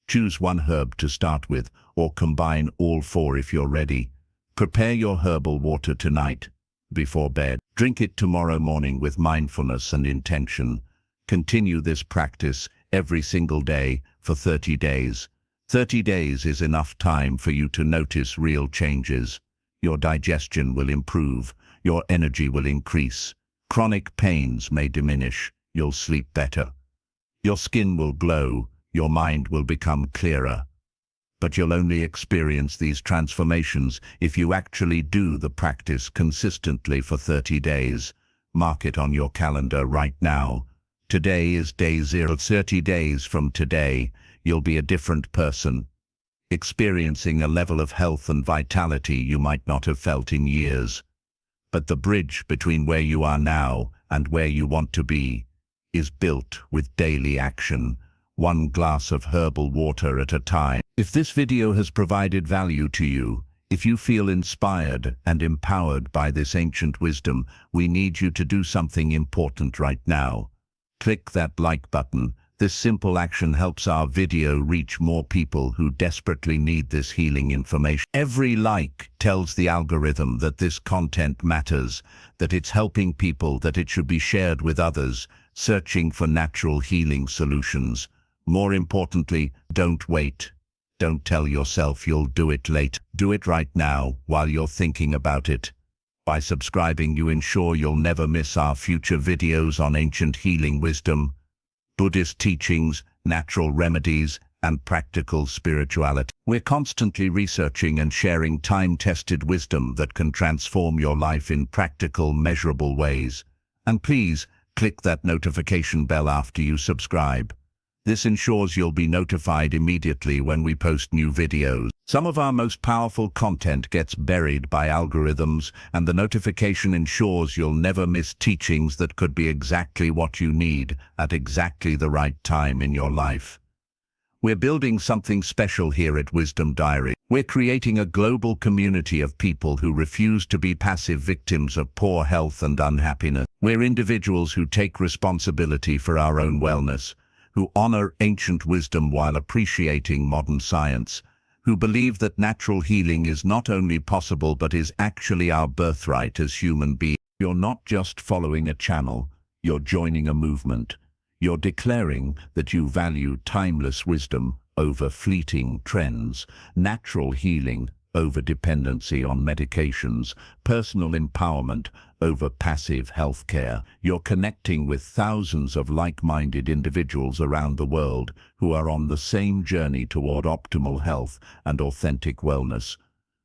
Choose one herb to start with, or combine all four if you're ready. Prepare your herbal water tonight, before bed. Drink it tomorrow morning with mindfulness and intention. Continue this practice every single day for 30 days. 30 days is enough time for you to notice real changes. Your digestion will improve, your energy will increase, chronic pains may diminish, you'll sleep better. Your skin will glow, your mind will become clearer. But you'll only experience these transformations if you actually do the practice consistently for 30 days. Mark it on your calendar right now. Today is day 0. 30 days from today, you'll be a different person, experiencing a level of health and vitality you might not have felt in years. But the bridge between where you are now and where you want to be is built with daily action, one glass of herbal water at a time. If this video has provided value to you, if you feel inspired and empowered by this ancient wisdom, we need you to do something important right now. Click that like button. This simple action helps our video reach more people who desperately need this healing information. Every like tells the algorithm that this content matters, that it's helping people, that it should be shared with others, searching for natural healing solutions. More importantly, don't wait. Don't tell yourself you'll do it later. Do it right now while you're thinking about it. By subscribing, you ensure you'll never miss our future videos on ancient healing wisdom, Buddhist teachings, natural remedies, and practical spirituality. We're constantly researching and sharing time-tested wisdom that can transform your life in practical, measurable ways. And please, click that notification bell after you subscribe. This ensures you'll be notified immediately when we post new videos. Some of our most powerful content gets buried by algorithms, and the notification ensures you'll never miss teachings that could be exactly what you need at exactly the right time in your life. We're building something special here at Wisdom Diary. We're creating a global community of people who refuse to be passive victims of poor health and unhappiness. We're individuals who take responsibility for our own wellness, who honor ancient wisdom while appreciating modern science, who believe that natural healing is not only possible but is actually our birthright as human beings. You're not just following a channel, you're joining a movement. You're declaring that you value timeless wisdom over fleeting trends, natural healing over dependency on medications, personal empowerment over passive healthcare. You're connecting with thousands of like-minded individuals around the world who are on the same journey toward optimal health and authentic wellness.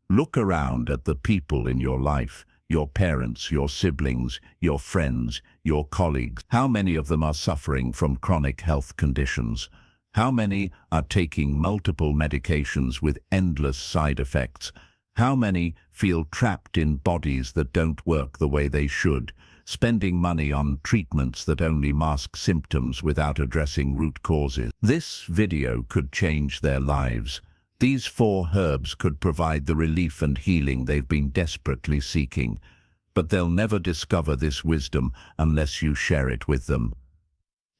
Look around at the people in your life, your parents, your siblings, your friends, your colleagues. How many of them are suffering from chronic health conditions? How many are taking multiple medications with endless side effects? How many feel trapped in bodies that don't work the way they should, spending money on treatments that only mask symptoms without addressing root causes? This video could change their lives. These 4 herbs could provide the relief and healing they've been desperately seeking, but they'll never discover this wisdom unless you share it with them.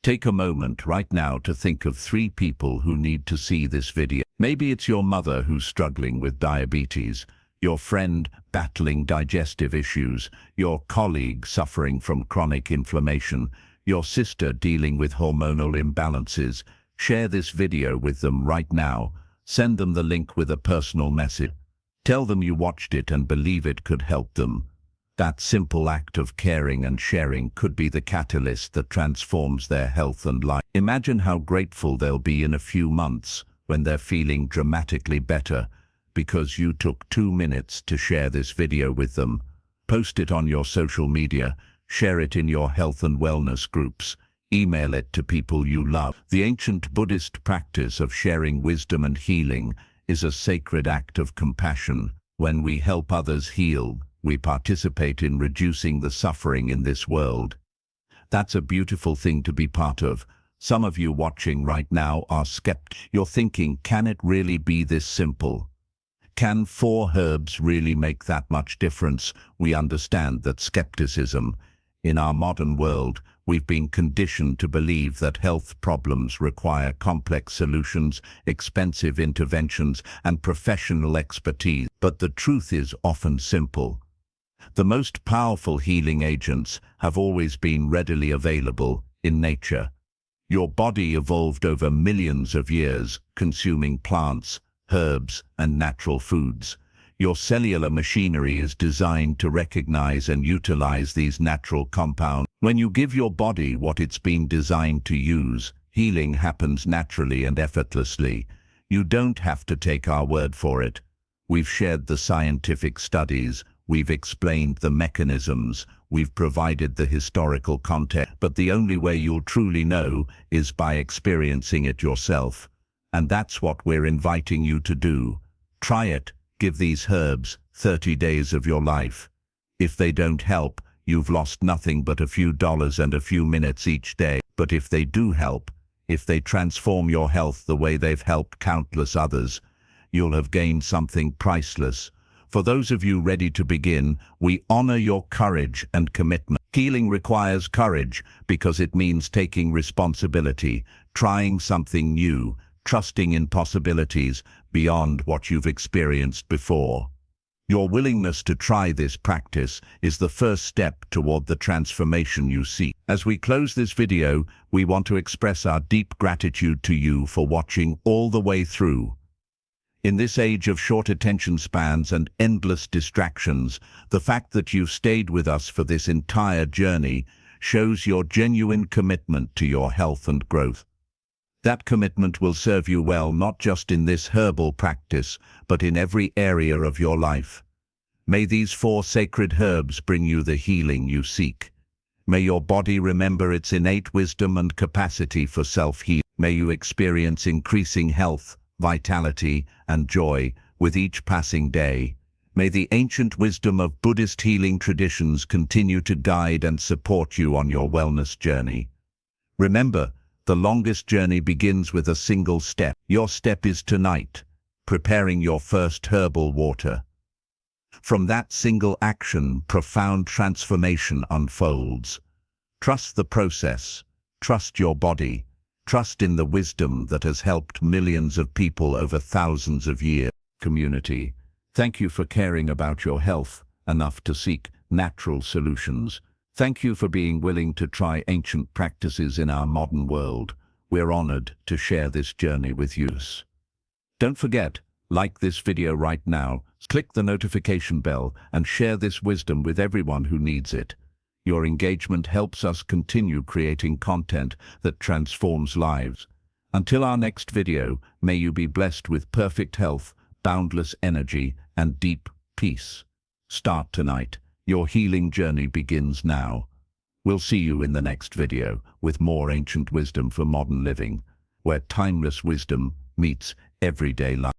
Take a moment right now to think of 3 people who need to see this video. Maybe it's your mother who's struggling with diabetes, your friend battling digestive issues, your colleague suffering from chronic inflammation, your sister dealing with hormonal imbalances. Share this video with them right now. Send them the link with a personal message. Tell them you watched it and believe it could help them. That simple act of caring and sharing could be the catalyst that transforms their health and life. Imagine how grateful they'll be in a few months when they're feeling dramatically better because you took 2 minutes to share this video with them. Post it on your social media, share it in your health and wellness groups, email it to people you love. The ancient Buddhist practice of sharing wisdom and healing is a sacred act of compassion. When we help others heal, we participate in reducing the suffering in this world. That's a beautiful thing to be part of. Some of you watching right now are skeptical. You're thinking, can it really be this simple? Can 4 herbs really make that much difference? We understand that skepticism. In our modern world, we've been conditioned to believe that health problems require complex solutions, expensive interventions, and professional expertise. But the truth is often simple. The most powerful healing agents have always been readily available in nature. Your body evolved over millions of years, consuming plants, herbs, and natural foods. Your cellular machinery is designed to recognize and utilize these natural compounds. When you give your body what it's been designed to use, healing happens naturally and effortlessly. You don't have to take our word for it. We've shared the scientific studies, we've explained the mechanisms, we've provided the historical context, but the only way you'll truly know is by experiencing it yourself. And that's what we're inviting you to do. Try it. Give these herbs 30 days of your life. If they don't help, you've lost nothing but a few dollars and a few minutes each day. But if they do help, if they transform your health the way they've helped countless others, you'll have gained something priceless. For those of you ready to begin, we honor your courage and commitment. Healing requires courage because it means taking responsibility, trying something new, trusting in possibilities beyond what you've experienced before. Your willingness to try this practice is the first step toward the transformation you seek. As we close this video, we want to express our deep gratitude to you for watching all the way through. In this age of short attention spans and endless distractions, the fact that you've stayed with us for this entire journey shows your genuine commitment to your health and growth. That commitment will serve you well not just in this herbal practice, but in every area of your life. May these 4 sacred herbs bring you the healing you seek. May your body remember its innate wisdom and capacity for self-healing. May you experience increasing health, vitality, and joy with each passing day. May the ancient wisdom of Buddhist healing traditions continue to guide and support you on your wellness journey. Remember, the longest journey begins with a single step. Your step is tonight, preparing your first herbal water. From that single action, profound transformation unfolds. Trust the process. Trust your body. Trust in the wisdom that has helped millions of people over thousands of years. Community, thank you for caring about your health enough to seek natural solutions. Thank you for being willing to try ancient practices in our modern world. We're honored to share this journey with you. Don't forget, like this video right now, click the notification bell, and share this wisdom with everyone who needs it. Your engagement helps us continue creating content that transforms lives. Until our next video, may you be blessed with perfect health, boundless energy, and deep peace. Start tonight. Your healing journey begins now. We'll see you in the next video with more ancient wisdom for modern living, where timeless wisdom meets everyday life.